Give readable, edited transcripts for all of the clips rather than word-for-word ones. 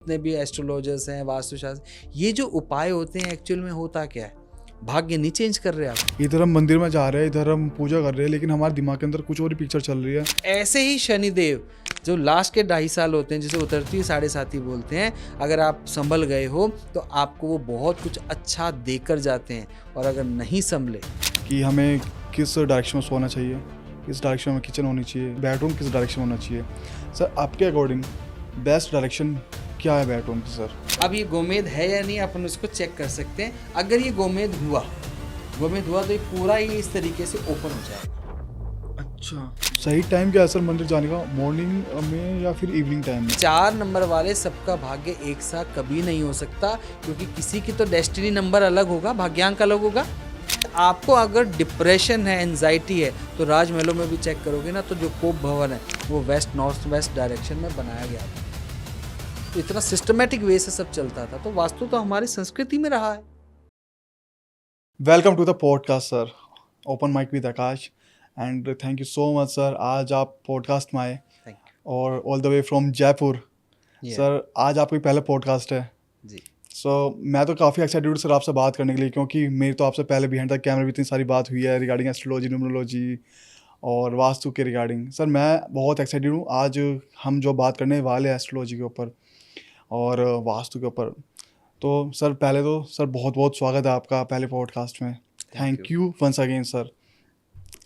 जितने भी एस्ट्रोलॉजर्स हैं, वास्तुशास्त्र, ये जो उपाय होते हैं एक्चुअल में होता क्या है? भाग्य नहीं चेंज कर रहे आप। इधर हम मंदिर में जा रहे हैं, इधर हम पूजा कर रहे हैं, लेकिन हमारे दिमाग के अंदर कुछ और ही पिक्चर चल रही है। ऐसे ही शनिदेव जो लास्ट के 2.5 साल होते हैं, जिसे उतरती साढ़े साथी बोलते हैं, अगर आप संभल गए हो तो आपको वो बहुत कुछ अच्छा देकर जाते हैं, और अगर नहीं संभले कि हमें किस डायरेक्शन में सोना चाहिए, किस डायरेक्शन में किचन होनी चाहिए, बेडरूम किस डायरेक्शन में होना चाहिए। सर आपके अकॉर्डिंग बेस्ट डायरेक्शन क्या है बेडरूम की? सर अब ये गोमेद है या नहीं, अपन उसको चेक कर सकते हैं। अगर ये गोमेद हुआ तो ये पूरा ही इस तरीके से ओपन हो जाएगा। अच्छा, सही टाइम क्या है सर मंदिर जाने का? मॉर्निंग में या फिर इवनिंग टाइम में? 4 नंबर वाले सबका भाग्य एक साथ कभी नहीं हो सकता, क्योंकि किसी की तो डेस्टिनी नंबर अलग होगा, भाग्यांक अलग होगा। आपको अगर डिप्रेशन है, एंजाइटी है, तो राजमहलों में भी चेक करोगे ना, तो जो कोप भवन है वो वेस्ट नॉर्थ वेस्ट डायरेक्शन में बनाया गया था। तो इतना सिस्टमेटिक वे से सब चलता था। तो वास्तु तो हमारी संस्कृति में रहा है। Welcome to the podcast sir, open mike with Akash, and thank you so much sir, आज आप पॉडकास्ट में आए थैंक और all the way from Jaipur. You. Sir आज आपका पहला पॉडकास्ट है, जी। सो मैं तो काफ़ी एक्साइटेड हूँ सर आपसे बात करने के लिए, क्योंकि मेरी तो आपसे पहले बिहाइंड द कैमरा भी इतनी सारी बात हुई है रिगार्डिंग एस्ट्रोलॉजी, न्यूमरोलॉजी और वास्तु के रिगार्डिंग। सर मैं बहुत एक्साइटेड हूँ, आज हम जो बात करने वाले हैं एस्ट्रोलॉजी के ऊपर और वास्तु के ऊपर। तो सर पहले तो सर बहुत बहुत स्वागत है आपका पहले पॉडकास्ट में। Thank you once again sir.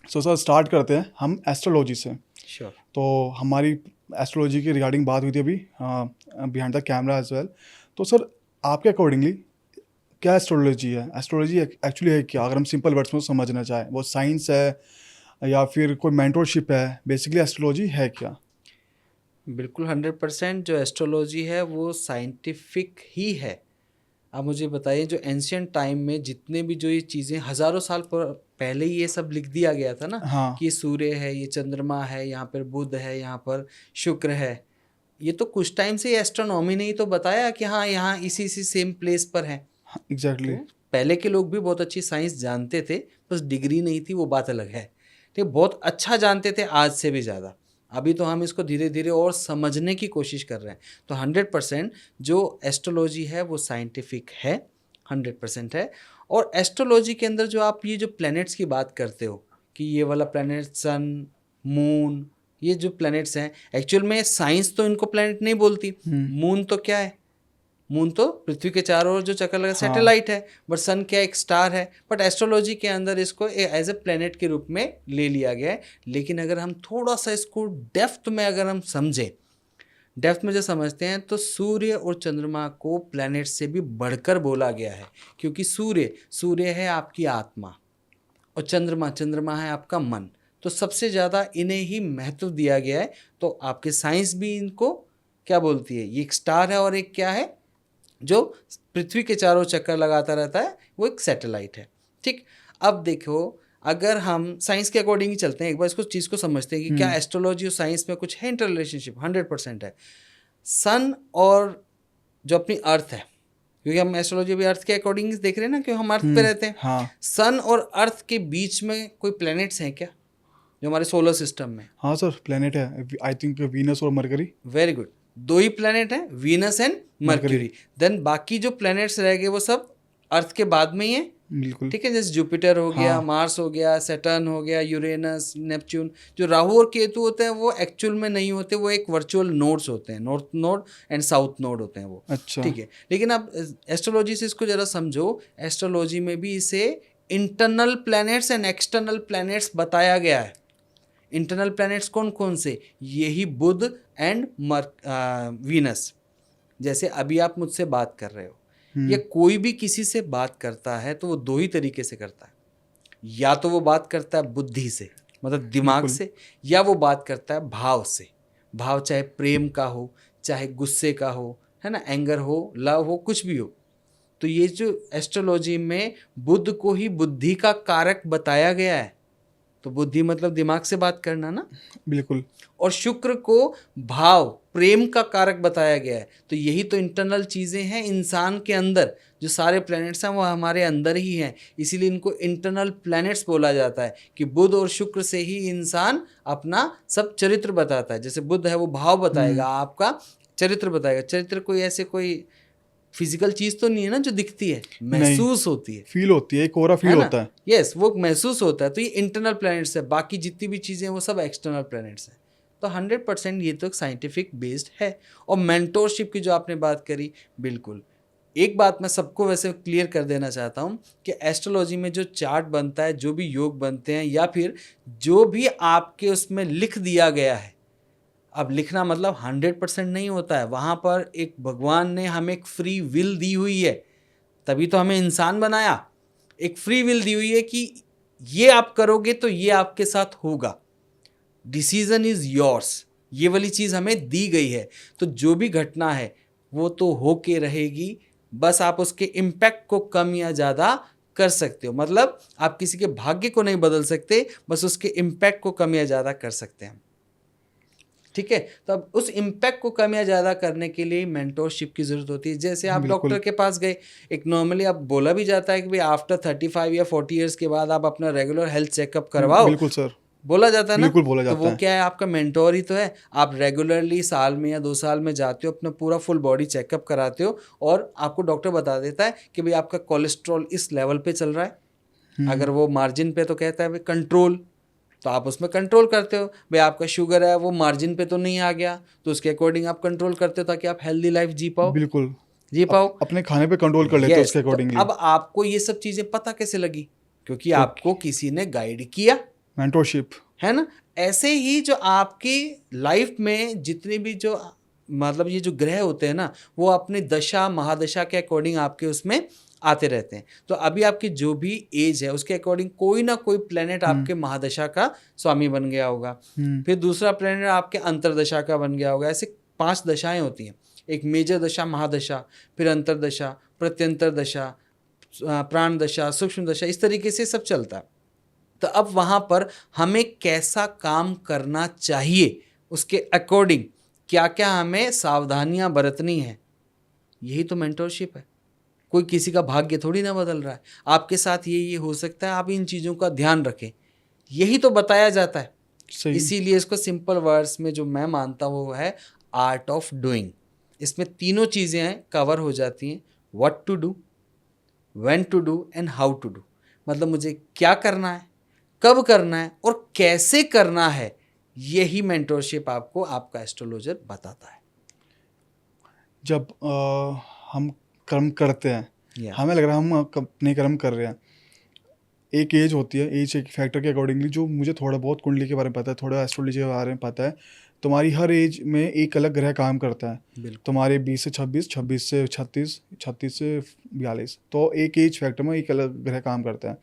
So sir start करते हैं हम एस्ट्रोलॉजी से। श्योर। तो हमारी एस्ट्रोलॉजी की रिगार्डिंग बात हुई थी अभी behind the camera as well. तो सर आपके अकॉर्डिंगली क्या एस्ट्रोलॉजी है? एस्ट्रोलॉजी एक्चुअली है क्या, अगर हम सिंपल वर्ड्स में समझना चाहें? वो साइंस है या फिर कोई मेंटरशिप है? बेसिकली एस्ट्रोलॉजी है क्या? बिल्कुल 100% जो एस्ट्रोलॉजी है वो साइंटिफिक ही है। आप मुझे बताइए, जो एंशियंट टाइम में जितने भी जो ये चीज़ें हज़ारों साल पहले ही ये सब लिख दिया गया था ना, हाँ कि ये सूर्य है, ये चंद्रमा है, यहाँ पर बुध है, यहाँ पर शुक्र है। ये तो कुछ टाइम से एस्ट्रोनॉमी ने ही तो बताया कि हाँ, यहाँ इसी सेम प्लेस पर है। एग्जैक्टली। तो पहले के लोग भी बहुत अच्छी साइंस जानते थे, बस डिग्री नहीं थी, वो बात अलग है। ठीक, बहुत अच्छा जानते थे, आज से भी ज़्यादा। अभी तो हम इसको धीरे धीरे और समझने की कोशिश कर रहे हैं। तो 100% जो एस्ट्रोलॉजी है वो साइंटिफिक है, 100% है। और एस्ट्रोलॉजी के अंदर जो आप ये जो प्लैनेट्स की बात करते हो, कि ये वाला प्लैनेट सन, मून, ये जो प्लैनेट्स हैं, एक्चुअल में साइंस तो इनको प्लैनेट नहीं बोलती। मून तो क्या है? मून तो पृथ्वी के चारों ओर जो चक्कर लगा सैटेलाइट है। बट सन क्या, एक स्टार है। बट एस्ट्रोलॉजी के अंदर इसको एज ए प्लेनेट के रूप में ले लिया गया है। लेकिन अगर हम थोड़ा सा इसको डेप्थ में अगर हम समझें, डेप्थ में जो समझते हैं, तो सूर्य और चंद्रमा को प्लैनेट से भी बढ़कर बोला गया है। क्योंकि सूर्य है आपकी आत्मा, और चंद्रमा है आपका मन। तो सबसे ज़्यादा इन्हें ही महत्व दिया गया है। तो आपके साइंस भी इनको क्या बोलती है? ये एक स्टार है, और एक क्या है जो पृथ्वी के चारों चक्कर लगाता रहता है, वो एक सैटेलाइट है। ठीक, अब देखो, अगर हम साइंस के अकॉर्डिंग ही चलते हैं, एक बार इसको चीज़ को समझते हैं कि क्या एस्ट्रोलॉजी और साइंस में कुछ है इंटर रिलेशनशिप। 100% है। सन और जो अपनी अर्थ है, क्योंकि हम एस्ट्रोलॉजी भी अर्थ के अकॉर्डिंग देख रहे हैं ना, क्योंकि हम अर्थ पे रहते हैं। हाँ सन और अर्थ के बीच में कोई प्लैनेट्स हैं क्या जो हमारे सोलर सिस्टम में? हाँ सर, प्लेनेट है, आई थिंक वीनस और मरकरी। वेरी गुड, 2 ही प्लैनेट हैं, वीनस एंड मर्क्यूरी। देन बाकी जो प्लैनेट्स रह गए वो सब अर्थ के बाद में ही है। बिल्कुल। ठीक है, जैसे जुपिटर हो गया, मार्स हो गया, सैटर्न हो गया, यूरेनस, नेपच्यून। जो राहु और केतु होते हैं वो एक्चुअल में नहीं होते, वो एक वर्चुअल नोड्स होते हैं, north node and south node होते हैं वो। अच्छा। ठीक है, लेकिन अब एस्ट्रोलॉजी से इसको जरा समझो। एस्ट्रोलॉजी में भी इसे internal planets and external planets बताया गया है। इंटरनल प्लैनेट्स कौन कौन से? यही बुध एंड वीनस। जैसे अभी आप मुझसे बात कर रहे हो, या कोई भी किसी से बात करता है तो वो 2 ही तरीके से करता है। या तो वो बात करता है बुद्धि से, मतलब दिमाग से, या वो बात करता है भाव से। भाव चाहे प्रेम का हो, चाहे गुस्से का हो, है ना, एंगर हो, लव हो, कुछ भी हो। तो ये जो एस्ट्रोलॉजी में बुध को ही बुद्धि का कारक बताया गया है। तो बुद्धि मतलब दिमाग से बात करना ना। बिल्कुल। और शुक्र को भाव, प्रेम का कारक बताया गया है। तो यही तो इंटरनल चीज़ें हैं इंसान के अंदर। जो सारे प्लैनेट्स हैं वो हमारे अंदर ही हैं, इसीलिए इनको इंटरनल प्लैनेट्स बोला जाता है। कि बुध और शुक्र से ही इंसान अपना सब चरित्र बताता है। जैसे बुध है वो भाव बताएगा आपका, चरित्र बताएगा। चरित्र कोई ऐसे कोई फिजिकल चीज तो नहीं है ना जो दिखती है, महसूस होती है, फील होती है, एक ओरा फील है ना? होता है। यस, वो महसूस होता है। तो ये इंटरनल प्लैनेट्स है, बाकी जितनी भी चीजें हैं वो सब एक्सटर्नल प्लैनेट्स हैं। तो 100% ये तो साइंटिफिक बेस्ड है। और मेंटोरशिप की जो आपने बात करी, बिल्कुल एक बात मैं सबको वैसे क्लियर कर देना चाहता हूँ कि एस्ट्रोलॉजी में जो चार्ट बनता है, जो भी योग बनते हैं, या फिर जो भी आपके उसमें लिख दिया गया है, अब लिखना मतलब 100% नहीं होता है, वहाँ पर एक भगवान ने हमें एक फ्री विल दी हुई है, तभी तो हमें इंसान बनाया। एक फ्री विल दी हुई है कि ये आप करोगे तो ये आपके साथ होगा, डिसीजन इज योर्स, ये वाली चीज़ हमें दी गई है। तो जो भी घटना है वो तो होके रहेगी, बस आप उसके इम्पैक्ट को कम या ज़्यादा कर सकते हो। मतलब आप किसी के भाग्य को नहीं बदल सकते, बस उसके इम्पैक्ट को कम या ज़्यादा कर सकते हैं। ठीक है, तो अब उस इम्पैक्ट को कम या ज़्यादा करने के लिए मेंटोरशिप की ज़रूरत होती है। जैसे आप बिल्कुल। डॉक्टर के पास गए, एक नॉर्मली अब बोला भी जाता है कि भाई आफ्टर 35 या 40 ईयर्स के बाद आप अपना रेगुलर हेल्थ चेकअप करवाओ, बिल्कुल सर, बोला जाता है ना। बिल्कुल बोला तो जाता वो है। क्या है, आपका मेंटोर ही तो है। आप रेगुलरली साल में या 2 साल में जाते हो, अपना पूरा फुल बॉडी चेकअप कराते हो, और आपको डॉक्टर बता देता है कि भाई आपका कोलेस्ट्रॉल इस लेवल पे चल रहा है। अगर वो मार्जिन पे तो कहता है भाई कंट्रोल, तो आप उसमें कंट्रोल करते हो। भाई आपका शुगर है, वो मार्जिन पे तो नहीं आ गया, तो उसके अकॉर्डिंग आप कंट्रोल करते हो ताकि आप हेल्दी लाइफ जी पाओ, बिल्कुल। जी पाओ। अपने खाने पे कंट्रोल कर लेते हो यस, उसके तो अकॉर्डिंगली। अब आपको ये सब चीज़ें पता कैसे लगी? क्योंकि तो आपको किसी ने गाइड किया, मेंटोरशिप। है ना। ऐसे ही जो आपकी लाइफ में जितने भी जो मतलब ये जो ग्रह होते हैं ना, वो अपनी दशा महादशा के अकॉर्डिंग आपके उसमें आते रहते हैं। तो अभी आपकी जो भी एज है उसके अकॉर्डिंग कोई ना कोई प्लेनेट आपके महादशा का स्वामी बन गया होगा, फिर दूसरा प्लेनेट आपके अंतरदशा का बन गया होगा। ऐसे 5 दशाएं होती हैं, एक मेजर दशा महादशा, फिर अंतरदशा, प्रत्यंतर दशा, प्राण दशा, सूक्ष्म दशा, इस तरीके से सब चलता है। तो अब वहाँ पर हमें कैसा काम करना चाहिए, उसके अकॉर्डिंग क्या क्या हमें सावधानियां बरतनी है, यही तो मेंटोरशिप है। कोई किसी का भाग्य थोड़ी ना बदल रहा है, आपके साथ ये हो सकता है, आप इन चीज़ों का ध्यान रखें, यही तो बताया जाता है। सही। इसीलिए इसको सिंपल वर्ड्स में जो मैं मानता हूँ वो है आर्ट ऑफ डूइंग। इसमें तीनों चीज़ें हैं, कवर हो जाती हैं, what to do, when to do and how to do. मतलब मुझे क्या करना है, कब करना है और कैसे करना है, यही मेंटोरशिप आपको आपका एस्ट्रोलॉजर बताता है। जब हम कर्म करते हैं, Yeah. हमें लग रहा है हम अपने कर्म कर रहे हैं। एक एज होती है, एज एक फैक्टर के अकॉर्डिंगली, जो मुझे थोड़ा बहुत कुंडली के बारे में पता है, थोड़ा एस्ट्रोलॉजी के बारे में पता है। तुम्हारी हर एज में एक अलग ग्रह काम करता है। बिल्कुल। तुम्हारे 20 से 26, 26 से 36, 36 से 42, तो एक एज फैक्टर में एक अलग ग्रह काम करता है।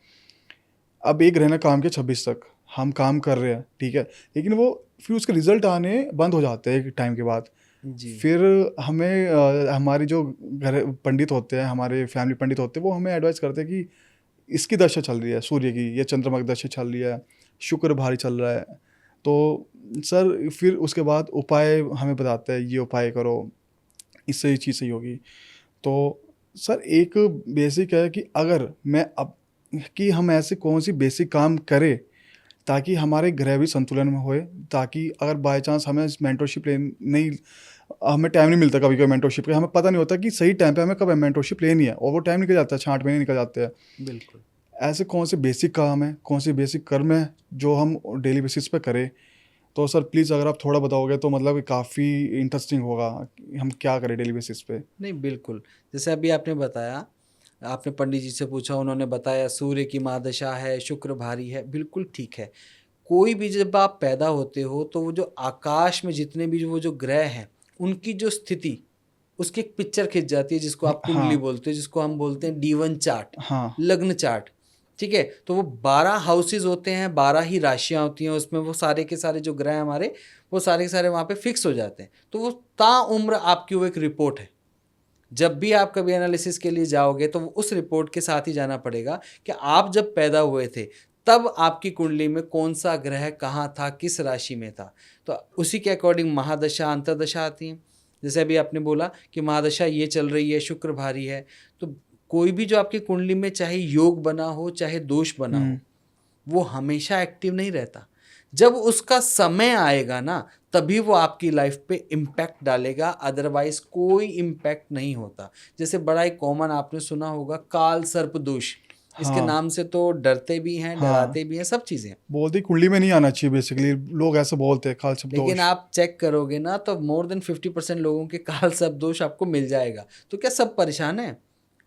अब एक ग्रह ने काम किया 26 तक, हम काम कर रहे हैं, ठीक है, लेकिन वो फिर उसके रिजल्ट आने बंद हो जाते हैं एक टाइम के बाद। जी। फिर हमें हमारी जो घर पंडित होते हैं, हमारे फैमिली पंडित होते हैं, वो हमें एडवाइस करते हैं कि इसकी दशा चल रही है सूर्य की, ये चंद्रमा की दशा चल रही है, शुक्र भारी चल रहा है। तो सर फिर उसके बाद उपाय हमें बताते हैं, ये उपाय करो, इससे ये चीज़ सही होगी। तो सर एक बेसिक है कि अगर मैं अब कि हम ऐसे कौन सी बेसिक काम करें ताकि हमारे ग्रह भी संतुलन में होए, ताकि अगर बाय चांस हमें मेंटोरशिप ले नहीं, हमें टाइम नहीं मिलता कभी कभी मेंटोरशिप का, हमें पता नहीं होता कि सही टाइम पे हमें कब मेंटोरशिप लेनी है, और वो टाइम निकल जाता है, 6-8 महीने निकल जाते हैं। बिल्कुल। ऐसे कौन से बेसिक काम है, कौन से बेसिक कर्म है जो हम डेली बेसिस पे करें? तो सर प्लीज़ अगर आप थोड़ा बताओगे तो मतलब काफ़ी इंटरेस्टिंग होगा, हम क्या करें डेली बेसिस पे। नहीं, बिल्कुल। जैसे अभी आपने बताया, आपने पंडित जी से पूछा, उन्होंने बताया सूर्य की महादशा है, शुक्र भारी है, बिल्कुल ठीक है। कोई भी जब आप पैदा होते हो तो वो जो आकाश में जितने भी वो जो ग्रह हैं, उनकी जो स्थिति, उसकी एक पिक्चर खिंच जाती है, जिसको आप कुंडली हाँ, बोलते हैं, जिसको हम बोलते हैं D1 चार्ट, हाँ, लग्न चार्ट। ठीक है, तो वो 12 हाउसेज होते हैं, 12 ही राशियां होती हैं उसमें, वो सारे के सारे जो ग्रह हमारे, वो सारे के सारे वहाँ पे फिक्स हो जाते हैं। तो वो ताउम्र आपकी वो एक रिपोर्ट है। जब भी आप कभी एनालिसिस के लिए जाओगे तो उस रिपोर्ट के साथ ही जाना पड़ेगा कि आप जब पैदा हुए थे तब आपकी कुंडली में कौन सा ग्रह कहाँ था, किस राशि में था। तो उसी के अकॉर्डिंग महादशा अंतरदशा आती हैं। जैसे अभी आपने बोला कि महादशा ये चल रही है, शुक्र भारी है, तो कोई भी जो आपकी कुंडली में चाहे योग बना हो चाहे दोष बना हो, वो हमेशा एक्टिव नहीं रहता। जब उसका समय आएगा ना, तभी वो आपकी लाइफ पे इम्पैक्ट डालेगा, अदरवाइज कोई इम्पैक्ट नहीं होता। जैसे बड़ा ही कॉमन आपने सुना होगा काल सर्प दोष, इसके हाँ नाम से तो डरते भी हैं, हाँ डराते भी हैं, सब चीज़ें। बोलते ही कुंडली में नहीं आना चाहिए, बेसिकली लोग ऐसे बोलते हैं काल शब्द लेकिन दोष। आप चेक करोगे ना तो मोर देन 50% लोगों के काल सर्प दोष आपको मिल जाएगा। तो क्या सब परेशान हैं?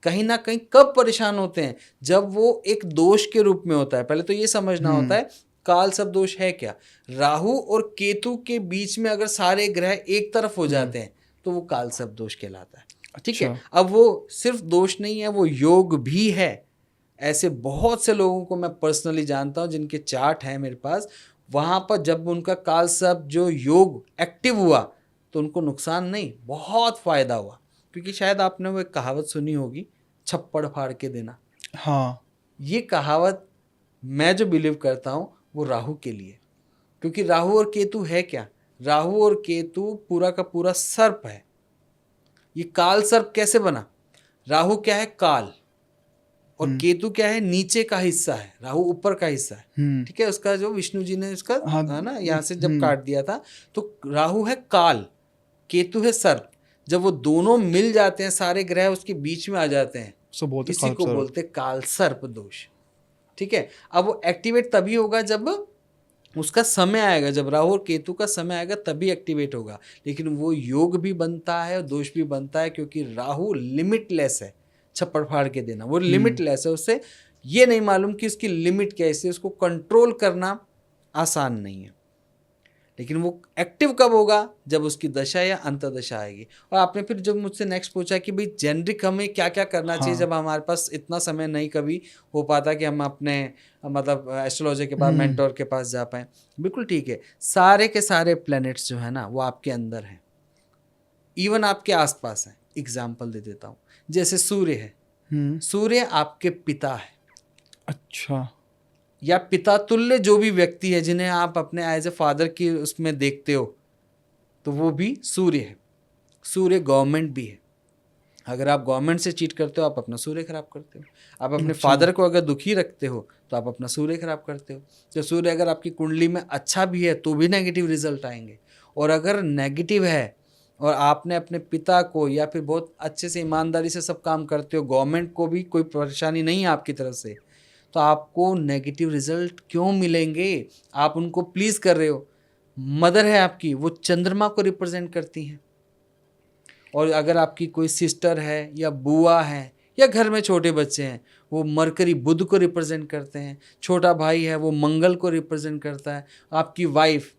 कहीं ना कहीं कब परेशान होते हैं? जब वो एक दोष के रूप में होता है। पहले तो ये समझना होता है काल सर्प दोष है क्या। राहु और केतु के बीच में अगर सारे ग्रह एक तरफ हो जाते हैं तो वो काल सर्प दोष कहलाता है। ठीक है, अच्छा। अब वो सिर्फ दोष नहीं है, वो योग भी है। ऐसे बहुत से लोगों को मैं पर्सनली जानता हूं जिनके चार्ट है मेरे पास, वहां पर जब उनका काल सर्प जो योग एक्टिव हुआ तो उनको नुकसान नहीं, बहुत फायदा हुआ। क्योंकि शायद आपने वो एक कहावत सुनी होगी, छप्पड़ फाड़ के देना। हाँ ये कहावत मैं जो बिलीव करता हूँ वो राहु के लिए। क्योंकि राहु और केतु है क्या, राहु और केतु पूरा का पूरा सर्प है। ये काल सर्प कैसे बना? राहु क्या है, काल, और केतु क्या है, नीचे का हिस्सा है, राहु ऊपर का हिस्सा है। ठीक है, उसका जो विष्णु जी ने उसका हाँ है ना यहाँ से जब काट दिया था, तो राहु है काल, केतु है सर्प। जब वो दोनों मिल जाते हैं, सारे ग्रह उसके बीच में आ जाते हैं, सब बोलते इसी को बोलते काल सर्प दोष। ठीक है, अब वो एक्टिवेट तभी होगा जब उसका समय आएगा, जब राहु और केतु का समय आएगा तभी एक्टिवेट होगा। लेकिन वो योग भी बनता है और दोष भी बनता है, क्योंकि राहु लिमिटलेस है। छप्पड़ फाड़ के देना, वो लिमिटलेस है, उससे ये नहीं मालूम कि उसकी लिमिट क्या है, इसलिए उसको कंट्रोल करना आसान नहीं है। लेकिन वो एक्टिव कब होगा? जब उसकी दशा या अंतदशा आएगी। और आपने फिर जब मुझसे नेक्स्ट पूछा कि भाई जेनरिक हमें क्या क्या करना चाहिए, जब हमारे पास इतना समय नहीं कभी हो पाता कि हम अपने मतलब एस्ट्रोलॉजर के पास, मेंटोर के पास जा पाए। बिल्कुल ठीक है, सारे के सारे प्लैनेट्स जो है ना वो आपके अंदर हैं, इवन आपके आसपास हैं। एग्जाम्पल दे देता हूँ, जैसे सूर्य है, सूर्य आपके पिता है। अच्छा। या पिता तुल्य जो भी व्यक्ति है जिन्हें आप अपने एज ए फादर की उसमें देखते हो, तो वो भी सूर्य है। सूर्य गवर्नमेंट भी है। अगर आप गवर्नमेंट से चीट करते हो, आप अपना सूर्य खराब करते हो। आप अपने फादर को अगर दुखी रखते हो तो आप अपना सूर्य खराब करते हो। तो सूर्य अगर आपकी कुंडली में अच्छा भी है तो भी नेगेटिव रिजल्ट आएंगे, और अगर नेगेटिव है और आपने अपने पिता को या फिर बहुत अच्छे से ईमानदारी से सब काम करते हो, गवर्नमेंट को भी कोई परेशानी नहीं है आपकी तरफ से, तो आपको नेगेटिव रिजल्ट क्यों मिलेंगे? आप उनको प्लीज कर रहे हो। मदर है आपकी, वो चंद्रमा को रिप्रेजेंट करती हैं। और अगर आपकी कोई सिस्टर है या बुआ है या घर में छोटे बच्चे हैं, वो मरकरी बुध को रिप्रेजेंट करते हैं। छोटा भाई है वो मंगल को रिप्रेजेंट करता है। आपकी वाइफ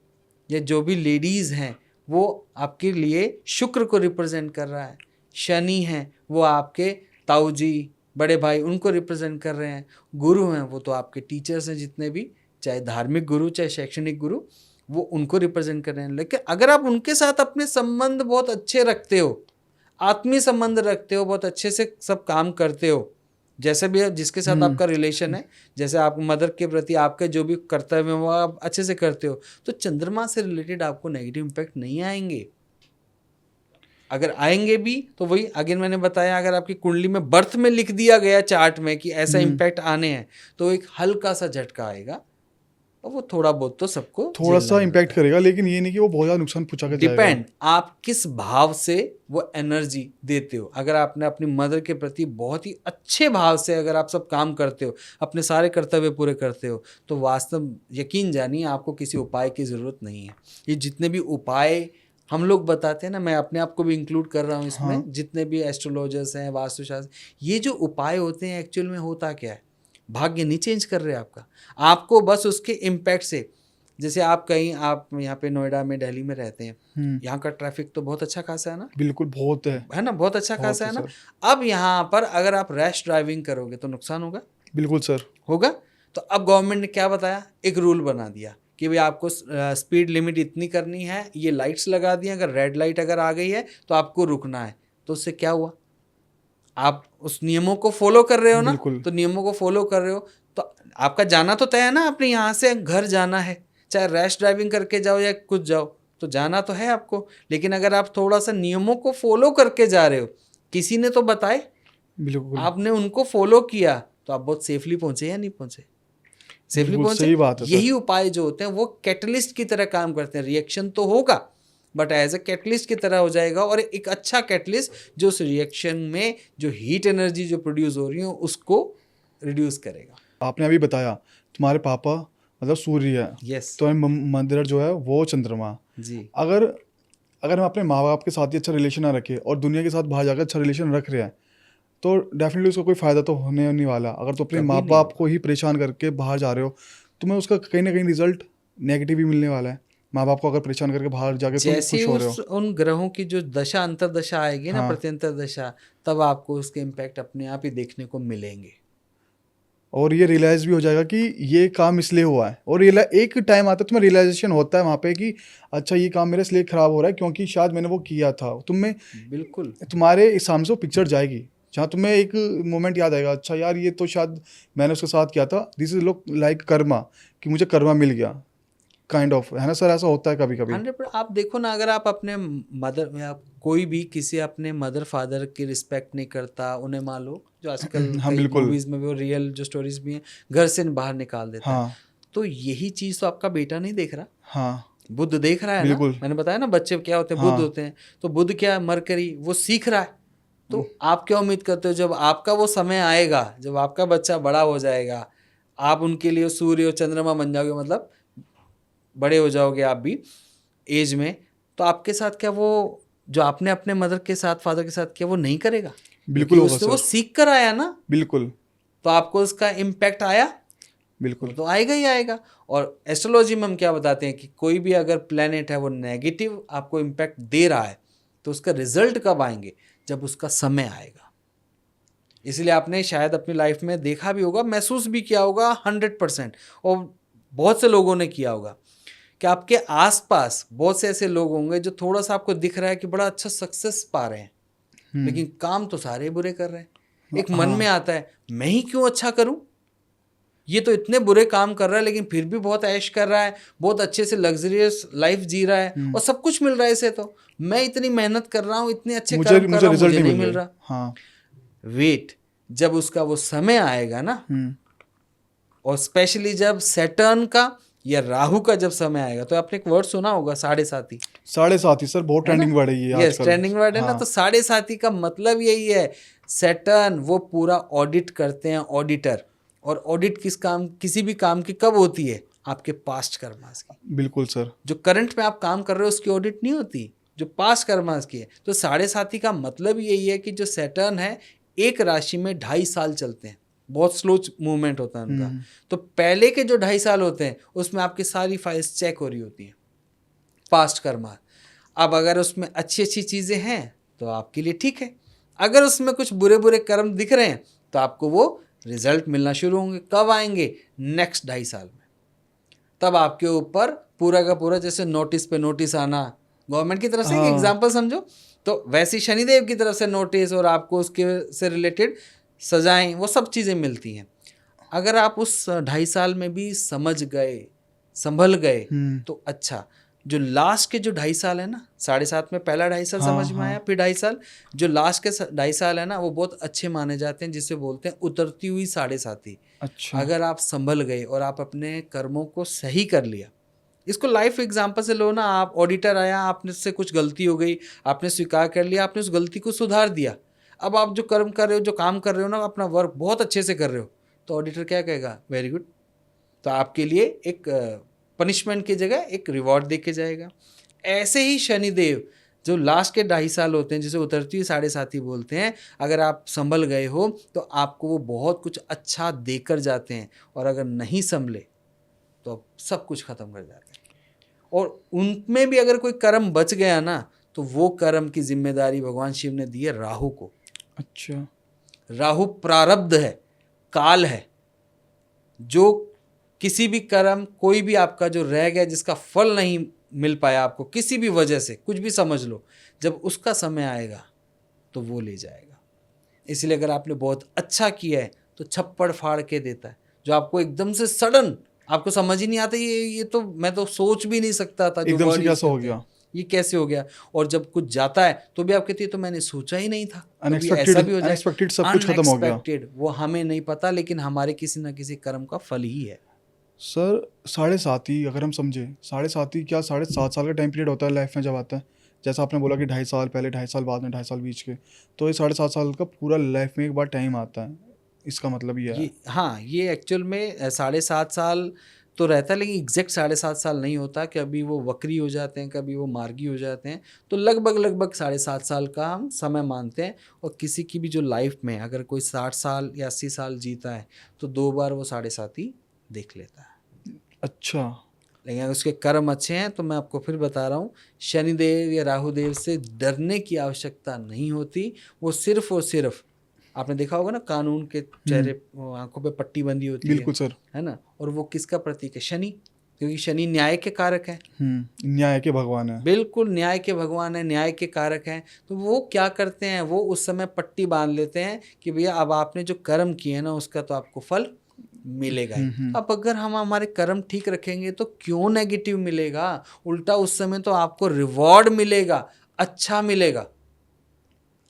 या जो भी लेडीज़ हैं वो आपके लिए शुक्र को रिप्रेजेंट कर रहा है। शनि है वो आपके ताऊ जी, बड़े भाई, उनको रिप्रेजेंट कर रहे हैं। गुरु हैं वो तो आपके टीचर्स हैं जितने भी, चाहे धार्मिक गुरु चाहे शैक्षणिक गुरु, वो उनको रिप्रेजेंट कर रहे हैं। लेकिन अगर आप उनके साथ अपने संबंध बहुत अच्छे रखते हो, आत्मीय संबंध रखते हो, बहुत अच्छे से सब काम करते हो, जैसे भी जिसके साथ आपका रिलेशन है, जैसे आप मदर के प्रति आपके जो भी कर्तव्य है वो आप अच्छे से करते हो, तो चंद्रमा से रिलेटेड आपको नेगेटिव इम्पैक्ट नहीं आएंगे। अगर आएंगे भी तो वही अगेन मैंने बताया, अगर आपकी कुंडली में बर्थ में लिख दिया गया चार्ट में कि ऐसा इम्पैक्ट आने हैं, तो एक हल्का सा झटका आएगा, और वो थोड़ा बहुत तो सबको थोड़ा सा इम्पैक्ट करेगा, लेकिन ये नहीं कि वो बहुत ज़्यादा नुकसान पहुंचा के जाएगा। डिपेंड आप किस भाव से वो एनर्जी देते हो। अगर आपने अपनी मदर के प्रति बहुत ही अच्छे भाव से अगर आप सब काम करते हो, अपने सारे कर्तव्य पूरे करते हो, तो वास्तव यकीन जानिए आपको किसी उपाय की ज़रूरत नहीं है। ये जितने भी उपाय हम लोग बताते हैं ना, मैं अपने आप को भी इंक्लूड कर रहा हूँ इसमें, जितने भी एस्ट्रोलॉजर्स हैं, वास्तुशास्त्र, ये जो उपाय होते हैं एक्चुअल में होता क्या है? भाग्य नहीं चेंज कर रहे आपका, आपको बस उसके इम्पैक्ट से, जैसे आप कहीं, आप यहाँ पे नोएडा में, दिल्ली में रहते हैं, यहाँ का ट्रैफिक तो बहुत अच्छा खासा है ना? बिल्कुल, बहुत है ना, बहुत अच्छा खासा है ना? अब यहाँ पर अगर आप रैश ड्राइविंग करोगे तो नुकसान होगा। बिल्कुल सर, होगा। तो अब गवर्नमेंट ने क्या बताया, एक रूल बना दिया कि भाई आपको स्पीड लिमिट इतनी करनी है, ये लाइट्स लगा दी, अगर रेड लाइट अगर आ गई है तो आपको रुकना है। तो उससे क्या हुआ, आप उस नियमों को फॉलो कर रहे हो ना, तो नियमों को फॉलो कर रहे हो तो आपका जाना तो तय है ना, अपने यहाँ से घर जाना है, चाहे रैश ड्राइविंग करके जाओ या कुछ जाओ, तो जाना तो है आपको। लेकिन अगर आप थोड़ा सा नियमों को फॉलो करके जा रहे हो, किसी ने तो बताए, बिल्कुल आपने उनको फॉलो किया, तो आप बहुत सेफली पहुंचे या नहीं पहुंचे? सेफली बिल्कुल पहुंचे। सही बात है सर। यही उपाय जो होते हैं वो कैटलिस्ट की तरह काम करते हैं। रिएक्शन तो होगा बट एज अ कैटलिस्ट की तरह हो जाएगा, और एक अच्छा कैटलिस्ट जो उस रिएक्शन में जो हीट एनर्जी जो प्रोड्यूस हो रही है उसको रिड्यूस करेगा। आपने अभी बताया तुम्हारे पापा मतलब सूर्य है, यस तो मदर जो है वो चंद्रमा। जी, अगर अगर हम अपने माँ बाप के साथ ही अच्छा रिलेशन ना रखें और दुनिया के साथ बाहर जाकर अच्छा रिलेशन रख रहे हैं, तो डेफिनेटली उसका कोई फ़ायदा तो होने नहीं वाला। अगर तो अपने कभी माँ नहीं बाप होगा। को ही परेशान करके बाहर जा रहे हो, तुम्हें उसका कहीं ना कहीं रिजल्ट नेगेटिव ही मिलने वाला है। माँ बाप को अगर परेशान करके बाहर जाके तुम जैसे खुश हो रहे उस हो। उन ग्रहों की जो दशा अंतरदशा आएगी ना, हाँ, प्रत्यंतर दशा, तब आपको उसके इम्पैक्ट अपने आप ही देखने को मिलेंगे। और ये रियलाइज भी हो जाएगा कि ये काम इसलिए हुआ है, और एक टाइम आता है तुम्हें रियलाइजेशन होता है वहाँ पे कि अच्छा ये काम मेरे इसलिए खराब हो रहा है क्योंकि शायद मैंने वो किया था। तुम्हें बिल्कुल तुम्हारे सामने से वो पिक्चर जाएगी जहाँ तुम्हें एक मोमेंट याद आएगा, अच्छा यार ये तो शायद मैंने उसके साथ किया था, this is look like Karma, कि मुझे कर्मा मिल गया काइंड ऑफ, है ना सर? ऐसा होता है कभी कभी। 100%। आप देखो ना, अगर आप अपने मदर या कोई भी किसी अपने मदर फादर की रिस्पेक्ट नहीं करता, उन्हें मान लो जो आजकल हाँ कई बिल्कुल। मूवीज में भी वो रियल जो स्टोरीज भी हैं, घर से बाहर निकाल देता है। हाँ तो यही चीज तो आपका बेटा नहीं देख रहा, हाँ बुध देख रहा है ना। बिल्कुल। मैंने बताया ना बच्चे क्या होते हैं, बुध हाँ होते हैं। तो बुध क्या, मरकरी, वो सीख रहा है। तो आप क्या उम्मीद करते हो जब आपका वो समय आएगा, जब आपका बच्चा बड़ा हो जाएगा, आप उनके लिए सूर्य और चंद्रमा बन जाओगे, मतलब बड़े हो जाओगे आप भी एज में, तो आपके साथ क्या वो जो आपने अपने मदर के साथ फादर के साथ किया वो नहीं करेगा? बिल्कुल क्योंकि होगा उससे वो सर। सीख कर आया ना, बिल्कुल तो आपको उसका इम्पैक्ट आया, वो बिल्कुल। तो आएगा ही आएगा। और एस्ट्रोलॉजी में हम क्या बताते हैं कि कोई भी अगर प्लेनेट है वो नेगेटिव आपको इम्पैक्ट दे रहा है, तो उसका रिजल्ट कब आएंगे? जब उसका समय आएगा। इसलिए आपने शायद अपनी लाइफ में देखा भी होगा, महसूस भी किया होगा 100%, और बहुत से लोगों ने किया होगा कि आपके आसपास बहुत से ऐसे लोग होंगे जो थोड़ा सा आपको दिख रहा है कि बड़ा अच्छा सक्सेस पा रहे हैं, लेकिन काम तो सारे बुरे कर रहे हैं। एक मन में हाँ आता है मैं ही क्यों अच्छा करूं, ये तो इतने बुरे काम कर रहा है लेकिन फिर भी बहुत ऐश कर रहा है, बहुत अच्छे से लग्जरियस लाइफ जी रहा है और सब कुछ मिल रहा है इसे, तो मैं इतनी मेहनत कर रहा हूँ, इतने अच्छे मुझे कर्म कर मुझे रहा हूँ, रिजल्ट मुझे नहीं नहीं मिल मिल रहे। रहा। हाँ। वेट, जब उसका वो समय आएगा ना, और स्पेशली जब सैटर्न का या राहु का जब समय आएगा, तो आपने एक वर्ड सुना होगा साढ़े साथी, 7.5 सर बहुत है ना? ट्रेंडिंग बढ़ रही है यस, आजकल। ट्रेंडिंग वर्ड है ना। हाँ तो साढ़े साथी का मतलब यही है, सैटर्न वो पूरा ऑडिट करते हैं, ऑडिटर। और ऑडिट किसी भी काम की कब होती है? आपके पास्ट कर्मास की। बिल्कुल सर। जो करंट में आप काम कर रहे हो उसकी ऑडिट नहीं होती, जो पास्ट कर्मास की है। तो साढ़े साथी का मतलब यही है कि जो सैटर्न है एक राशि में 2.5 साल चलते हैं, बहुत स्लो मूवमेंट होता है उनका। तो पहले के जो 2.5 साल होते हैं उसमें आपकी सारी फाइल्स चेक हो रही होती हैं, पास्ट कर्मा। अब अगर उसमें अच्छी अच्छी चीज़ें हैं तो आपके लिए ठीक है, अगर उसमें कुछ बुरे बुरे कर्म दिख रहे हैं तो आपको वो रिजल्ट मिलना शुरू होंगे। कब आएंगे? नेक्स्ट 2.5 साल में। तब आपके ऊपर पूरा का पूरा जैसे नोटिस पे नोटिस आना, गवर्नमेंट की तरफ से, एक हाँ एग्जाम्पल समझो, तो वैसे शनिदेव की तरफ से नोटिस और आपको उसके से रिलेटेड सजाएं, वो सब चीज़ें मिलती हैं। अगर आप उस 2.5 साल में भी समझ गए, संभल गए, तो अच्छा। जो लास्ट के जो 2.5 साल है ना, 7.5 में पहला 2.5 साल समझ में आया, फिर 2.5 साल, जो लास्ट के 2.5 साल है ना, वो बहुत अच्छे माने जाते हैं, जिसे बोलते हैं उतरती हुई 7.5। अच्छा। अगर आप संभल गए और आप अपने कर्मों को सही कर लिया, इसको लाइफ एग्जाम्पल से लो ना। आप ऑडिटर आया, आपने से कुछ गलती हो गई, आपने स्वीकार कर लिया, आपने उस गलती को सुधार दिया। अब आप जो कर्म कर रहे हो, जो काम कर रहे हो ना, अपना वर्क बहुत अच्छे से कर रहे हो, तो ऑडिटर क्या कहेगा? Very good. तो आपके लिए एक पनिशमेंट की जगह एक रिवॉर्ड दे के जाएगा। ऐसे ही शनिदेव जो लास्ट के 2.5 साल होते हैं, जिसे उतरती हुई 7.5 बोलते हैं, अगर आप संभल गए हो तो आपको वो बहुत कुछ अच्छा देकर जाते हैं, और अगर नहीं संभले तो आप सब कुछ खत्म कर जाते हैं। और उनमें भी अगर कोई कर्म बच गया ना, तो वो कर्म की जिम्मेदारी भगवान शिव ने दी है राहु को। अच्छा। राहु प्रारब्ध है, काल है, जो किसी भी कर्म, कोई भी आपका जो रह गया, जिसका फल नहीं मिल पाया आपको किसी भी वजह से, कुछ भी समझ लो, जब उसका समय आएगा तो वो ले जाएगा। इसलिए अगर आपने बहुत अच्छा किया है तो छप्पड़ फाड़ के देता है। जो आपको एकदम से सडन, आपको समझ ही नहीं आता, ये तो मैं तो सोच भी नहीं सकता था, जो एकदम से वर्ड यूज कैसा हो करते हैं, गया? ये कैसे हो गया। और जब कुछ जाता है तो भी आप कहते हैं तो मैंने सोचा ही नहीं था कभी अनएक्सपेक्टेड ऐसा भी हो जाए। अनएक्सपेक्टेड सब कुछ खत्म हो गया। अनएक्सपेक्टेड, वो हमें नहीं पता, लेकिन हमारे किसी ना किसी कर्म का फल ही है। सर 7.5 अगर हम समझे 7.5 क्या 7.5 साल का टाइम पीरियड होता है लाइफ में जब आता है। जैसा आपने बोला कि 2.5 साल पहले, 2.5 साल बाद में, 2.5 साल बीच के, तो ये 7.5 साल का पूरा लाइफ में एक बार टाइम आता है, इसका मतलब ये है। ये हाँ, ये एक्चुअल में 7.5 साल तो रहता है, लेकिन एग्जैक्ट 7.5 साल नहीं होता। कभी वो वक्री हो जाते हैं, कभी वो मार्गी हो जाते हैं। तो लगभग लगभग 7.5 साल का हम समय मानते हैं। और किसी की भी जो लाइफ में अगर कोई 60 साल या 80 साल जीता है तो 2 बार वो 7.5 ही देख लेता है। अच्छा। लेकिन अगर उसके कर्म अच्छे हैं तो मैं आपको फिर बता रहा हूँ, शनिदेव या राहुदेव से डरने की आवश्यकता नहीं होती। वो सिर्फ और सिर्फ, आपने देखा होगा ना, कानून के चेहरे आंखों पे पट्टी बंधी होती बिल्कुल सर। है ना। और वो किसका प्रतीक है? शनि, क्योंकि शनि न्याय के कारक है। न्याय के भगवान है। बिल्कुल न्याय के भगवान है, न्याय के कारक हैं। तो वो क्या करते हैं, वो उस समय पट्टी बांध लेते हैं कि भैया अब आपने जो कर्म किए ना उसका तो आपको फल मिलेगा ही। अब अगर हम हमारे कर्म ठीक रखेंगे तो क्यों नेगेटिव मिलेगा? उल्टा उस समय तो आपको रिवॉर्ड मिलेगा, अच्छा मिलेगा,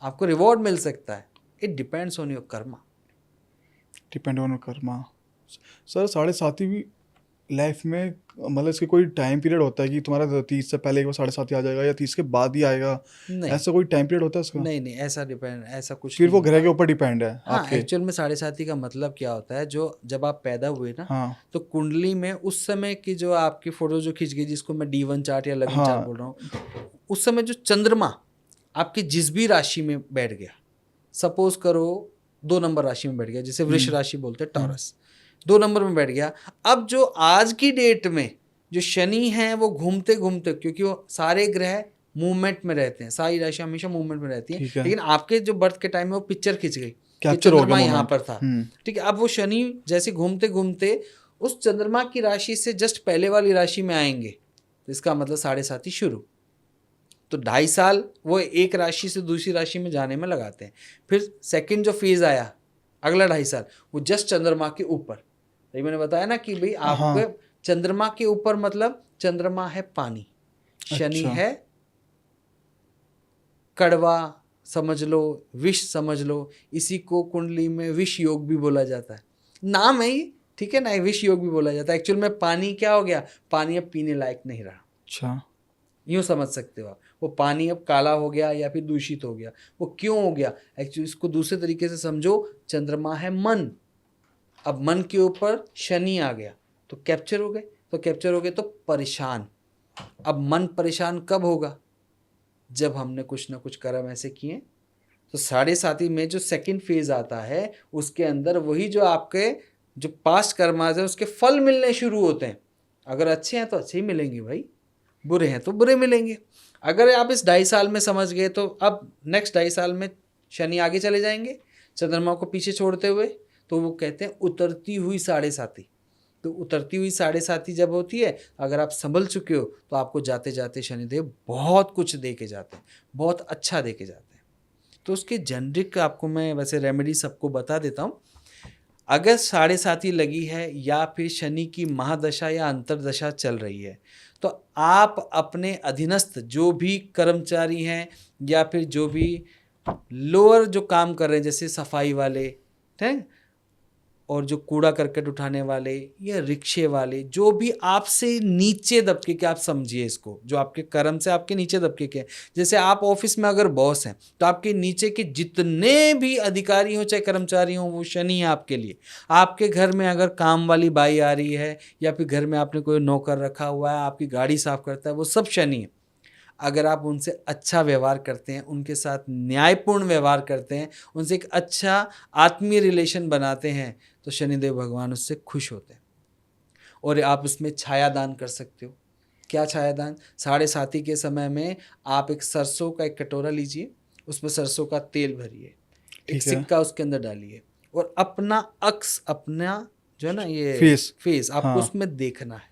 आपको रिवॉर्ड मिल सकता है। It depends on your Karma. Depend on Karma. Sir 7.5 भी लाइफ में, मतलब इसके कोई टाइम पीरियड होता है कि तुम्हारा 30 से पहले एक बार 7.5 आ जाएगा या 30 के बाद ही आएगा? नहीं ऐसा कोई टाइम पीरियड होता है इसका? नहीं नहीं, ऐसा कुछ फिर नहीं वो ग्रह होता। के ऊपर डिपेंड है हाँ, आपके? एक्चुअल में 7.5 का मतलब क्या होता है, जो जब आप पैदा हुए ना, हाँ तो कुंडली में उस समय की जो आपकी फोटो जो खींच गई, जिसको मैं D1 चार्ट या लगन चार्ट हाँ। बोल रहा हूँ, उस समय जो चंद्रमा आपकी जिस भी राशि में बैठ गया, सपोज करो 2 नंबर राशि में बैठ गया, जैसे वृष राशि बोलते हैं, टॉरस 2 नंबर में बैठ गया। अब जो आज की डेट में जो शनि है वो घूमते घूमते, क्योंकि वो सारे ग्रह मूवमेंट में रहते हैं, सारी राशि हमेशा मूवमेंट में रहती है, ठीक है। लेकिन आपके जो बर्थ के टाइम में वो पिक्चर खिंच गई कि कैप्चर हो गया चंद्रमा यहाँ मोमेंट। पर था। ठीक है, अब वो शनि जैसे घूमते घूमते उस चंद्रमा की राशि से जस्ट पहले वाली राशि में आएंगे, तो इसका मतलब 7.5 शुरू। तो 2.5 साल वो एक राशि से दूसरी राशि में जाने में लगाते हैं। फिर सेकंड जो फेज आया, अगला 2.5 साल, वो जस्ट चंद्रमा के ऊपर। तो मैंने बताया ना कि भाई आपके हाँ। चंद्रमा के ऊपर, मतलब चंद्रमा है पानी, शनि अच्छा। है कड़वा समझ लो, विष समझ लो। इसी को कुंडली में विष योग भी बोला जाता है, नाम है ये, ठीक है ना, विष योग भी बोला जाता है। एक्चुअल में पानी क्या हो गया, पानी अब पीने लायक नहीं रहा, अच्छा। यूँ समझ सकते हो आप। वो पानी अब काला हो गया या फिर दूषित हो गया। वो क्यों हो गया? एक्चुअली इसको दूसरे तरीके से समझो, चंद्रमा है मन, अब मन के ऊपर शनि आ गया तो कैप्चर हो गए, तो कैप्चर हो गए तो परेशान। अब मन परेशान कब होगा? जब हमने कुछ ना कुछ कर्म ऐसे किए। तो 7.5 में जो सेकंड फेज आता है, उसके अंदर वही जो आपके जो पास्ट कर्माज है उसके फल मिलने शुरू होते हैं। अगर अच्छे हैं तो अच्छे ही मिलेंगे भाई, बुरे हैं तो बुरे मिलेंगे। अगर आप इस 2.5 साल में समझ गए तो अब नेक्स्ट 2.5 साल में शनि आगे चले जाएंगे चंद्रमा को पीछे छोड़ते हुए। तो वो कहते हैं उतरती हुई 7.5। तो उतरती हुई 7.5 जब होती है, अगर आप संभल चुके हो तो आपको जाते जाते शनिदेव बहुत कुछ दे के जाते हैं, बहुत अच्छा दे के जाते हैं। तो उसके जेनरिक आपको मैं वैसे रेमेडी सबको बता देता हूँ। अगर 7.5 लगी है या फिर शनि की महादशा या अंतरदशा चल रही है, तो आप अपने अधीनस्थ जो भी कर्मचारी हैं या फिर जो भी लोअर जो काम कर रहे हैं, जैसे सफाई वाले, ठीक, और जो कूड़ा करकट उठाने वाले या रिक्शे वाले, जो भी आपसे नीचे दबके के, आप समझिए इसको, जो आपके कर्म से आपके नीचे दबके के, जैसे आप ऑफिस में अगर बॉस हैं तो आपके नीचे के जितने भी अधिकारी हो चाहे कर्मचारी हो, वो शनि है आपके लिए। आपके घर में अगर काम वाली बाई आ रही है या फिर घर में आपने कोई नौकर रखा हुआ है, आपकी गाड़ी साफ करता है, वो सब शनि है। अगर आप उनसे अच्छा व्यवहार करते हैं, उनके साथ न्यायपूर्ण व्यवहार करते हैं, उनसे एक अच्छा आत्मीय रिलेशन बनाते हैं, तो शनिदेव भगवान उससे खुश होते हैं। और आप उसमें छाया दान कर सकते हो। क्या छाया दान? 7.5 के समय में आप एक सरसों का एक कटोरा लीजिए, उसमें सरसों का तेल भरिए, एक ठीक है। सिक्का उसके अंदर डालिए, और अपना अक्स, अपना जो है ना ये फेस। फेस आपको हाँ। उसमें देखना है।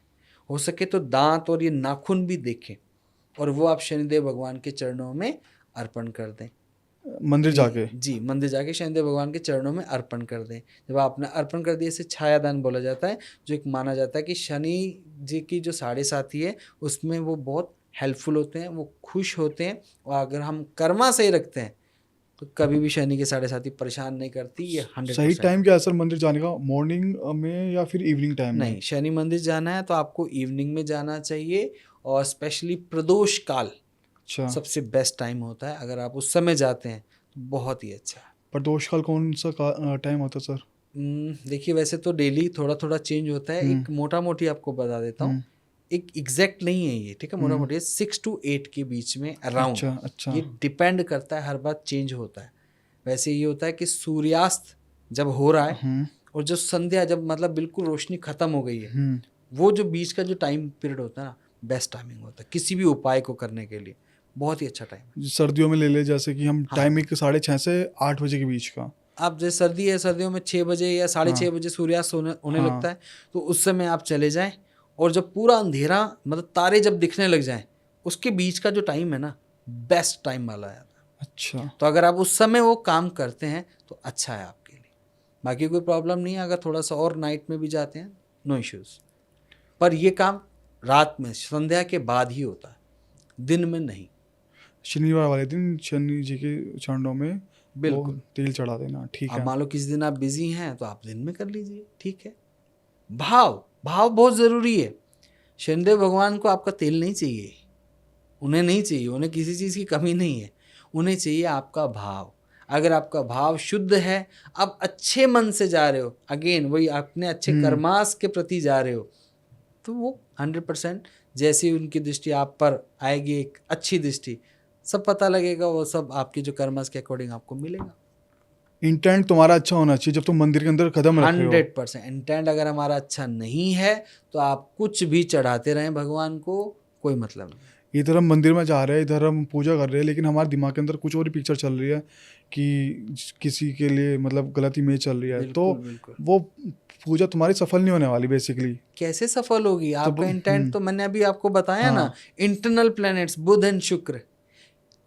हो सके तो दांत और ये नाखून भी देखें, और वो आप शनिदेव भगवान के चरणों में अर्पण कर दें। मंदिर जाके? जी, मंदिर जाके शनिदेव भगवान के चरणों में अर्पण कर दें। जब आपने अर्पण कर दिए, इसे छायादान बोला जाता है, जो एक माना जाता है कि शनि जी की जो 7.5 है उसमें वो बहुत हेल्पफुल होते हैं, वो खुश होते हैं। और अगर हम कर्मा सही रखते हैं तो कभी भी शनि के साढ़े साथी परेशान नहीं करती, ये 100%। सही टाइम क्या है सर मंदिर जाने का, मॉर्निंग में या फिर इवनिंग टाइम में? नहीं, शनि मंदिर जाना है तो आपको इवनिंग में जाना चाहिए, और स्पेशली प्रदोष काल अच्छा, सबसे बेस्ट टाइम होता है। अगर आप उस समय जाते हैं तो बहुत ही अच्छा है। प्रदोष काल कौन सा टाइम होता है सर? देखिए, वैसे तो डेली थोड़ा थोड़ा चेंज होता है। एक मोटा मोटी आपको बता देता हूँ, एक एग्जैक्ट नहीं है ये, ठीक है, मोटा मोटी 6 to 8 के बीच में अराउंड। अच्छा अच्छा। ये डिपेंड करता है, हर बार चेंज होता है। वैसे ये होता है कि सूर्यास्त जब हो रहा है और जो संध्या, जब मतलब बिल्कुल रोशनी खत्म हो गई है, वो जो बीच का जो टाइम पीरियड होता है ना, बेस्ट टाइमिंग होता है किसी भी उपाय को करने के लिए। बहुत ही अच्छा टाइम है। सर्दियों में ले ले, जैसे कि हम हाँ। टाइमिंग 6:30 से 8 बजे के बीच का। आप जैसे सर्दी है, सर्दियों में 6 बजे या 6:30 हाँ बजे सूर्यास्त होने हाँ। लगता है, तो उस समय आप चले जाएं, और जब पूरा अंधेरा, मतलब तारे जब दिखने लग जाएं, उसके बीच का जो टाइम है ना, बेस्ट टाइम वाला है। अच्छा, तो अगर आप उस समय वो काम करते हैं तो अच्छा है आपके लिए। बाकी कोई प्रॉब्लम नहीं है, अगर थोड़ा सा और नाइट में भी जाते हैं, नो इश्यूज़। पर ये काम रात में, संध्या के बाद ही होता है, दिन में नहीं। शनिवार वाले दिन शनि जी के चरणों में वो बिल्कुल। तेल चढ़ा देना, ठीक अब है। मान लो किसी दिन आप बिजी हैं तो आप दिन में कर लीजिए, ठीक है। भाव भाव बहुत ज़रूरी है। शनिदेव भगवान को आपका तेल नहीं चाहिए, उन्हें नहीं चाहिए, उन्हें किसी चीज़ की कमी नहीं है, उन्हें चाहिए आपका भाव। अगर आपका भाव शुद्ध है, आप अच्छे मन से जा रहे हो, अगेन वही अपने अच्छे कर्मास के प्रति जा रहे हो, तो वो 100% जैसी उनकी दृष्टि आप पर आएगी, एक अच्छी दृष्टि, सब पता लगेगा, वो सब आपकी जो कर्मास के अकॉर्डिंग आपको मिलेगा। इंटेंट तुम्हारा अच्छा होना चाहिए जब तुम मंदिर के अंदर कदम रख रहे हो। 100% इंटेंट अगर हमारा अच्छा नहीं है तो आप कुछ भी चढ़ाते रहें भगवान को, कोई मतलब नहीं। इधर हम मंदिर में जा रहे हैं, इधर हम पूजा कर रहे हैं, लेकिन हमारे दिमाग के अंदर कुछ और ही पिक्चर चल रही है कि किसी के लिए मतलब गलत इमेज चल रही है, तो बिल्कुल बिल्कुल। वो पूजा तुम्हारी सफल नहीं होने वाली बेसिकली। कैसे सफल होगी आपका इंटेंट? तो मैंने अभी आपको बताया ना, हाँ। इंटरनल प्लैनेट्स बुध एंड शुक्र।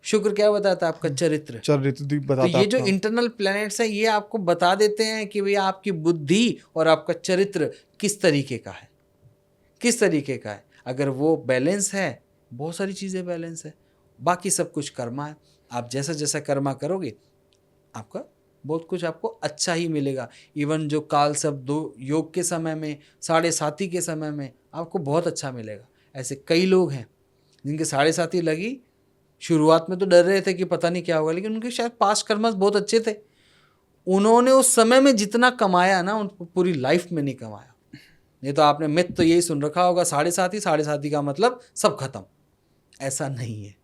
शुक्र क्या बताता है? आपका चरित्र। चरित्र तो बताता ये जो आपका। इंटरनल प्लैनेट्स है, ये आपको बता देते हैं कि भैया आपकी बुद्धि और आपका चरित्र किस तरीके का है, किस तरीके का है। अगर वो बैलेंस है, बहुत सारी चीज़ें बैलेंस है, बाकी सब कुछ कर्मा है। आप जैसा जैसा कर्मा करोगे, आपका बहुत कुछ आपको अच्छा ही मिलेगा। इवन जो काल सब दो योग के समय में, 7:30 के समय में आपको बहुत अच्छा मिलेगा। ऐसे कई लोग हैं जिनके 7:30 लगी, शुरुआत में तो डर रहे थे कि पता नहीं क्या होगा, लेकिन उनके शायद पास्ट कर्मस बहुत अच्छे थे। उन्होंने उस समय में जितना कमाया ना, उन पूरी लाइफ में नहीं कमाया। नहीं तो आपने मिथ तो यही सुन रखा होगा, 7:30 का मतलब सब खत्म। ऐसा नहीं है,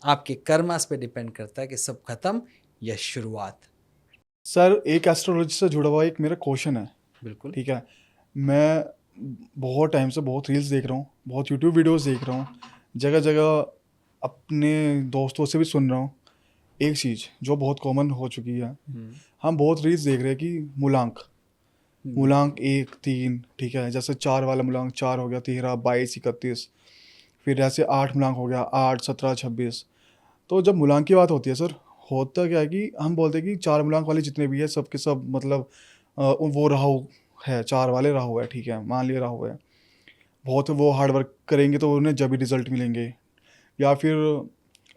आपके कर्मास पे डिपेंड करता है कि सब खत्म या शुरुआत। सर एक एस्ट्रोलॉजी से जुड़ा हुआ एक मेरा क्वेश्चन है, बिल्कुल। ठीक है। मैं बहुत टाइम से बहुत रील्स देख रहा हूँ, बहुत यूट्यूब वीडियोस देख रहा हूँ, जगह जगह अपने दोस्तों से भी सुन रहा हूँ। एक चीज़ जो बहुत कॉमन हो चुकी है, हम बहुत रील्स देख रहे हैं कि मूलांक, मूलांक 1 3, ठीक है, जैसे 4 वाला मूलांक 4 हो गया, 13 22 31, फिर ऐसे 8 मूलांक हो गया 8 17 26। तो जब मूलांक की बात होती है सर, होता क्या है कि हम बोलते हैं कि 4 मूलांक वाले जितने भी है सब के सब मतलब वो राहु है, 4 वाले राहु है, ठीक है, मान लिया राहु है, बहुत वो हार्ड वर्क करेंगे तो उन्हें जब भी रिजल्ट मिलेंगे। या फिर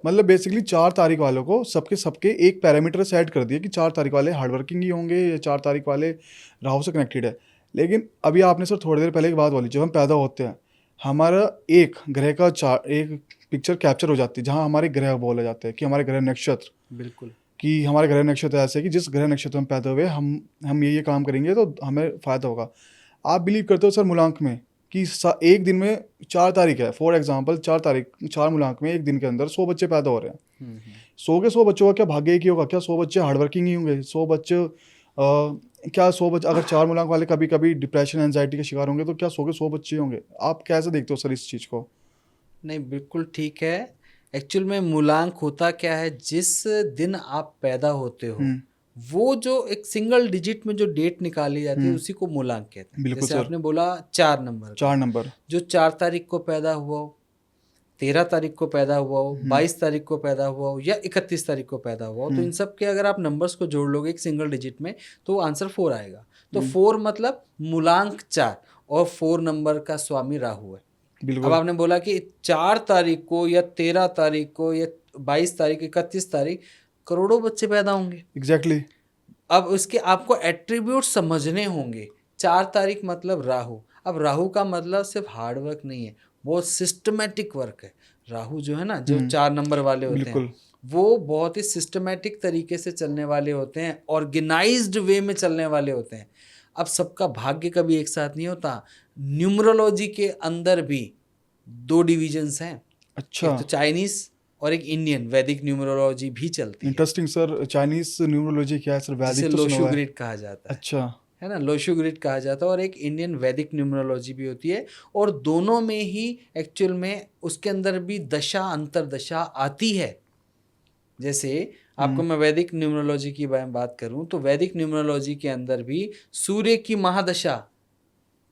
मतलब बेसिकली 4 तारीख वालों को सबके सबके एक पैरामीटर सेट कर दिया कि 4 तारीख वाले हार्ड वर्किंग ही होंगे या 4 तारीख वाले राहु से कनेक्टेड है। लेकिन अभी आपने सर थोड़ी देर पहले की बात बोली, जब हम पैदा होते हैं हमारा एक ग्रह का एक पिक्चर कैप्चर हो जाती है, जहाँ हमारे ग्रह बोले जाते हैं कि हमारे ग्रह नक्षत्र, बिल्कुल। कि हमारे ग्रह नक्षत्र ऐसे है कि जिस ग्रह नक्षत्र में पैदा हुए हम ये काम करेंगे तो हमें फ़ायदा होगा। आप बिलीव करते हो सर मूलांक में कि एक दिन में 4 तारीख है, फॉर एग्जांपल 4 तारीख, 4 मूलांक में एक दिन के अंदर 100 बच्चे पैदा हो रहे हैं। 100 के 100 बच्चों का क्या भाग्य एक ही होगा? क्या 100 बच्चे हार्डवर्किंग ही होंगे? 100 बच्चे क्या 100 बच्चे अगर 4 मूलांक वाले कभी कभी डिप्रेशन एंजाइटी के शिकार होंगे तो क्या 100 के 100 बच्चे होंगे? आप कैसे देखते हो सर इस चीज़ को? नहीं, बिल्कुल ठीक है। एक्चुअल में मूलांक होता क्या है, जिस दिन आप पैदा होते हो, वो जो एक सिंगल डिजिट में जो डेट निकाली जाती है उसी को मूलांक कहते हैं। बिल्कुल जैसे सर। आपने बोला 4 नंबर का, 4 नंबर। जो 4 तारीख को पैदा हुआ हो, 13 तारीख को पैदा हुआ हो, 22 तारीख को पैदा हुआ हो या 31 तारीख को पैदा हुआ हो, तो इन सब के अगर आप नंबर्स को जोड़ लोगे एक सिंगल डिजिट में तो आंसर 4 आएगा। तो 4 मतलब मूलांक 4, और 4 नंबर का स्वामी राहु है। अब बिल्कुल। आपने बोला कि 4 तारीख को या 13 तारीख को या 22 तारीख, 31 तारीख, करोड़ों बच्चे पैदा होंगे। एग्जैक्टली। अब उसके आपको एट्रीब्यूट समझने होंगे। 4 तारीख मतलब राहु। अब राहु का मतलब सिर्फ हार्ड वर्क नहीं है, बहुत सिस्टमेटिक वर्क है। राहु जो है ना, जो 4 नंबर वाले होते हैं, बिल्कुल। वो बहुत ही सिस्टमेटिक तरीके से चलने वाले होते हैं, ऑर्गेनाइज्ड वे में चलने वाले होते हैं। अब सबका भाग्य कभी एक साथ नहीं होता। न्यूमरोलॉजी के अंदर भी 2 डिविजन्स हैं, अच्छा, एक तो चाइनीज और एक इंडियन वैदिक न्यूमरोलॉजी भी चलती है, इंटरेस्टिंग सर। चाइनीज न्यूमरोलॉजी क्या है सर? जिसे वैदिक तो सुना लोशु हुआ है। ग्रिड कहा जाता अच्छा। है ना, लोशु ग्रिड कहा जाता है। और एक इंडियन वैदिक न्यूमरोलॉजी भी होती है, और दोनों में ही एक्चुअल में उसके अंदर भी दशा अंतरदशा आती है। जैसे आपको मैं वैदिक न्यूमरोलॉजी की बात करूं तो वैदिक न्यूमरोलॉजी के अंदर भी सूर्य की महादशा,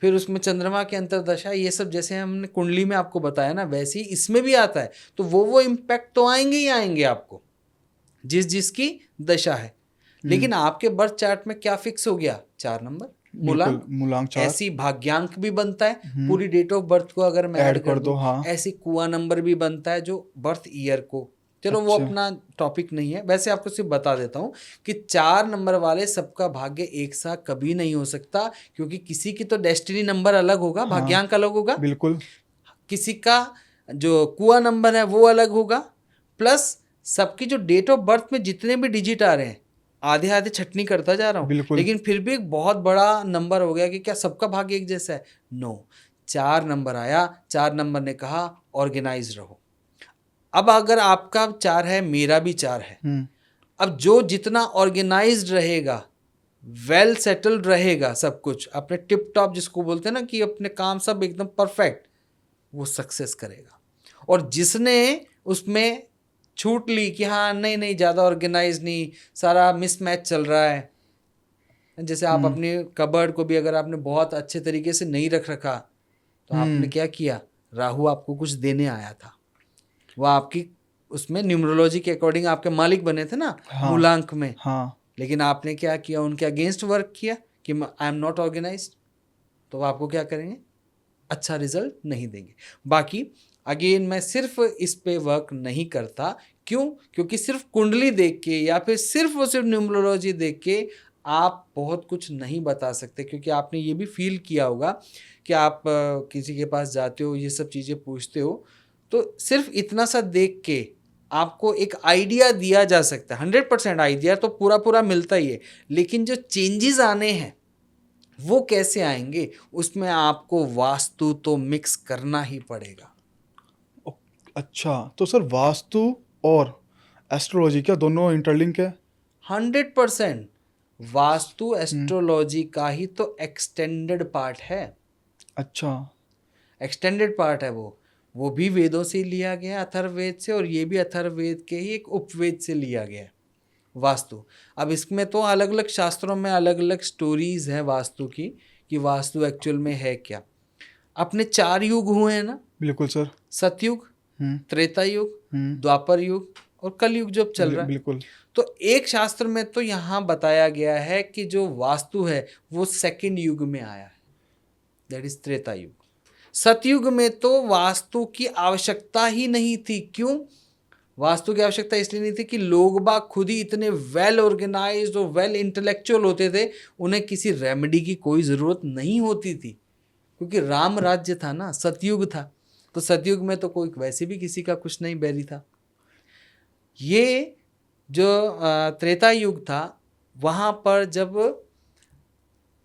फिर उसमें चंद्रमा की अंतरदशा, ये सब जैसे हमने कुंडली में आपको बताया ना, वैसे ही इसमें भी आता है। तो वो इम्पैक्ट तो आएंगे ही आएंगे आपको, जिस जिसकी दशा है। लेकिन आपके बर्थ चार्ट में क्या फिक्स हो गया? 4 नंबर बिल्कुल, मूलांक। मूलांक 4 ऐसी भाग्यांक भी बनता है, पूरी डेट ऑफ बर्थ को अगर मैं ऐड ऐड कर कर दो। दूं, हाँ। ऐसी कुआ नंबर भी बनता है जो बर्थ ईयर को। चलो वो अच्छा। अपना टॉपिक नहीं है, वैसे आपको सिर्फ बता देता हूं कि 4 नंबर वाले सबका भाग्य एक साथ कभी नहीं हो सकता, क्योंकि किसी की तो डेस्टिनी नंबर अलग होगा, हाँ, भाग्यांक अलग होगा, बिल्कुल। किसी का जो कुआ नंबर है वो अलग होगा, प्लस सबकी जो डेट ऑफ बर्थ में जितने भी डिजिट आ रहे हैं, आधे आधे छटनी करता जा रहा हूँ, बिल्कुल। लेकिन फिर भी एक बहुत बड़ा नंबर हो गया कि क्या सबका भाग्य एक जैसा है? नो। 4 नंबर आया, 4 नंबर ने कहा ऑर्गेनाइज रहो। अब अगर आपका 4 है, मेरा भी 4 है, अब जो जितना ऑर्गेनाइज्ड रहेगा, वेल सेटल्ड रहेगा, सब कुछ अपने टिप टॉप, जिसको बोलते हैं ना कि अपने काम सब एकदम परफेक्ट, वो सक्सेस करेगा। और जिसने उसमें छूट ली कि हाँ नहीं नहीं ज़्यादा ऑर्गेनाइज नहीं, सारा मिसमैच चल रहा है, जैसे आप अपने कबर्ड को भी अगर आपने बहुत अच्छे तरीके से नहीं रख रखा, तो आपने क्या किया? राहु आपको कुछ देने आया था, वह आपकी उसमें न्यूमरोलॉजी के अकॉर्डिंग आपके मालिक बने थे ना, हाँ, मूलांक में। हाँ। लेकिन आपने क्या किया? उनके अगेंस्ट वर्क किया कि आई एम नॉट ऑर्गेनाइज्ड, तो वो आपको क्या करेंगे? अच्छा रिजल्ट नहीं देंगे। बाकी अगेन मैं सिर्फ इस पे वर्क नहीं करता। क्यों? क्योंकि सिर्फ कुंडली देख के या फिर सिर्फ न्यूमरोलॉजी देख के आप बहुत कुछ नहीं बता सकते, क्योंकि आपने ये भी फील किया होगा कि आप किसी के पास जाते हो, ये सब चीज़ें पूछते हो, तो सिर्फ इतना सा देख के आपको एक आइडिया दिया जा सकता है। 100% आइडिया तो पूरा पूरा मिलता ही है, लेकिन जो चेंजेस आने हैं वो कैसे आएंगे, उसमें आपको वास्तु तो मिक्स करना ही पड़ेगा। अच्छा, तो सर वास्तु और एस्ट्रोलॉजी क्या दोनों इंटरलिंक है? 100% वास्तु एस्ट्रोलॉजी का ही तो एक्सटेंडेड पार्ट है। अच्छा। एक्सटेंडेड पार्ट है वो भी वेदों से लिया गया है, अथर्ववेद से, और ये भी अथर्ववेद के ही एक उपवेद से लिया गया है वास्तु। अब इसमें तो अलग अलग शास्त्रों में अलग अलग स्टोरीज हैं वास्तु की, कि वास्तु एक्चुअल में है क्या। अपने 4 युग हुए हैं ना, बिल्कुल सर। सतयुग, त्रेता युग, द्वापर युग और कलयुग जब चल रहा है। बिल्कुल। तो एक शास्त्र में तो यहाँ बताया गया है कि जो वास्तु है वो 2nd युग में आया है, दैट इज त्रेता युग। सतयुग में तो वास्तु की आवश्यकता ही नहीं थी। क्यों वास्तु की आवश्यकता? इसलिए नहीं थी कि लोग बाग खुद ही इतने वेल ऑर्गेनाइज्ड और वेल इंटेलेक्चुअल होते थे, उन्हें किसी रेमेडी की कोई ज़रूरत नहीं होती थी, क्योंकि राम राज्य था ना, सतयुग था। तो सतयुग में तो कोई वैसे भी किसी का कुछ नहीं बैरी था। ये जो त्रेता युग था, वहाँ पर जब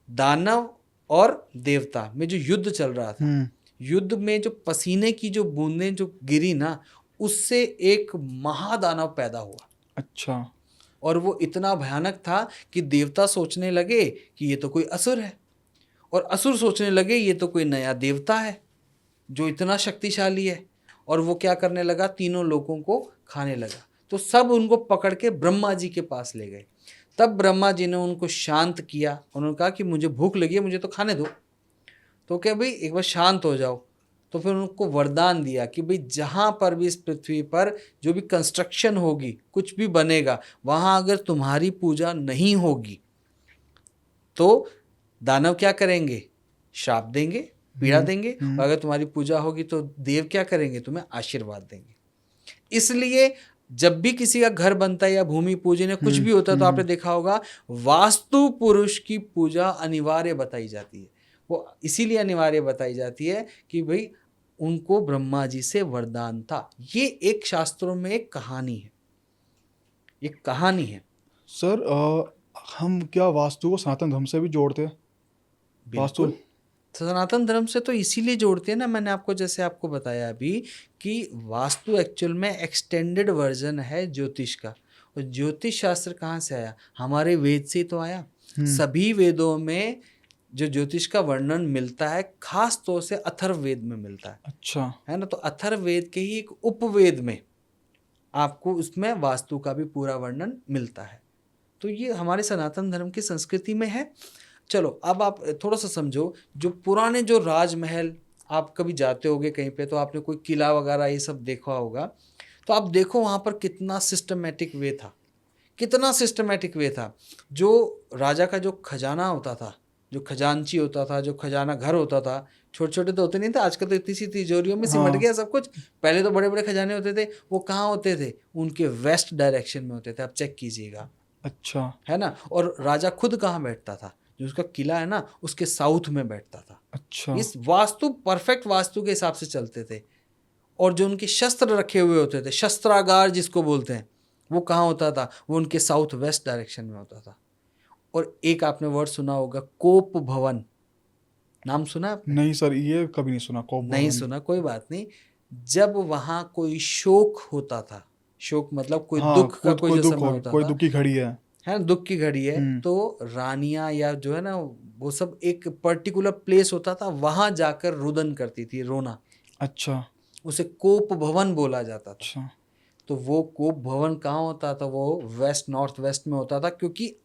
दानव और देवता में जो युद्ध चल रहा था, युद्ध में जो पसीने की जो बूंदें जो गिरी ना, उससे एक महादानव पैदा हुआ। अच्छा। और वो इतना भयानक था कि देवता सोचने लगे कि ये तो कोई असुर है, और असुर सोचने लगे ये तो कोई नया देवता है जो इतना शक्तिशाली है। और वो क्या करने लगा? तीनों लोगों को खाने लगा। तो सब उनको पकड़ के ब्रह्मा जी के पास ले गए। तब ब्रह्मा जी ने उनको शांत किया, उन्होंने कहा कि मुझे भूख लगी है, मुझे तो खाने दो। तो क्या भाई एक बार शांत हो जाओ। तो फिर उनको वरदान दिया कि भाई जहाँ पर भी इस पृथ्वी पर जो भी कंस्ट्रक्शन होगी, कुछ भी बनेगा, वहाँ अगर तुम्हारी पूजा नहीं होगी तो दानव क्या करेंगे? श्राप देंगे, पीड़ा देंगे। और अगर तुम्हारी पूजा होगी तो देव क्या करेंगे? तुम्हें आशीर्वाद देंगे। इसलिए जब भी किसी का घर बनता है या भूमि पूजन या कुछ भी होता है तो आपने देखा होगा वास्तु पुरुष की पूजा अनिवार्य बताई जाती है। वो इसीलिए अनिवार्य बताई जाती है कि भाई उनको ब्रह्मा जी से वरदान था। ये एक शास्त्रों में एक कहानी है, एक कहानी है। सर हम क्या वास्तु को सनातन धर्म से भी जोड़ते हैं? वास्तु बिल्कुल, सनातन धर्म से तो इसीलिए जोड़ते हैं ना, मैंने आपको जैसे आपको बताया अभी कि वास्तु एक्चुअल में एक्सटेंडेड वर्जन है ज्योतिष का। और ज्योतिष शास्त्र कहाँ से आया? हमारे वेद से ही तो आया। सभी वेदों में जो ज्योतिष का वर्णन मिलता है खास तौर से अथर्ववेद में मिलता है। अच्छा, है ना? तो अथर्ववेद के ही एक उपवेद में आपको उसमें वास्तु का भी पूरा वर्णन मिलता है। तो ये हमारे सनातन धर्म की संस्कृति में है। चलो अब आप थोड़ा सा समझो, जो पुराने जो राजमहल, आप कभी जाते होगे कहीं पे तो आपने कोई किला वगैरह ये सब देखा होगा, तो आप देखो वहाँ पर कितना सिस्टमेटिक वे था, कितना सिस्टमेटिक वे था। जो राजा का जो खजाना होता था, जो खजांची होता था, जो खजाना घर होता था, छोटे छोटे तो होते नहीं थे, आजकल तो इतनी सी तिजोरियों में सिमट गया सब कुछ। पहले तो बड़े बड़े खजाने होते थे, वो कहाँ होते थे? उनके वेस्ट डायरेक्शन में होते थे। आप चेक कीजिएगा, अच्छा, है ना? और राजा खुद कहाँ बैठता था? जो उसका किला है ना, उसके साउथ में बैठता था। अच्छा, इस वास्तु परफेक्ट वास्तु के हिसाब से चलते थे। और जो उनके शस्त्र रखे हुए होते थे, शस्त्रागार जिसको बोलते हैं, वो कहाँ होता था? वो उनके साउथ वेस्ट डायरेक्शन में होता था। और एक आपने वर्ड सुना होगा, कोप भवन, नाम सुना आपने? नहीं सर, ये कभी नहीं सुना, कोप नहीं भवन। सुना, कोई बात नहीं। जब वहाँ कोई शोक होता था, शोक मतलब कोई हाँ, दुख का कोई कोई जो दुख समय हो, होता कोई था, दुख की घड़ी है। है ना, दुख की घड़ी है, तो रानियां या जो है ना वो सब एक पर्टिकुलर प्लेस होता था, वहां जाकर रुदन करती थी, रोना। अच्छा, उसे कोप भवन बोला जाता था। अच्छा, तो वो कोप भवन कहाँ होता था? वो वेस्ट नॉर्थ वेस्ट में होता था। क्योंकि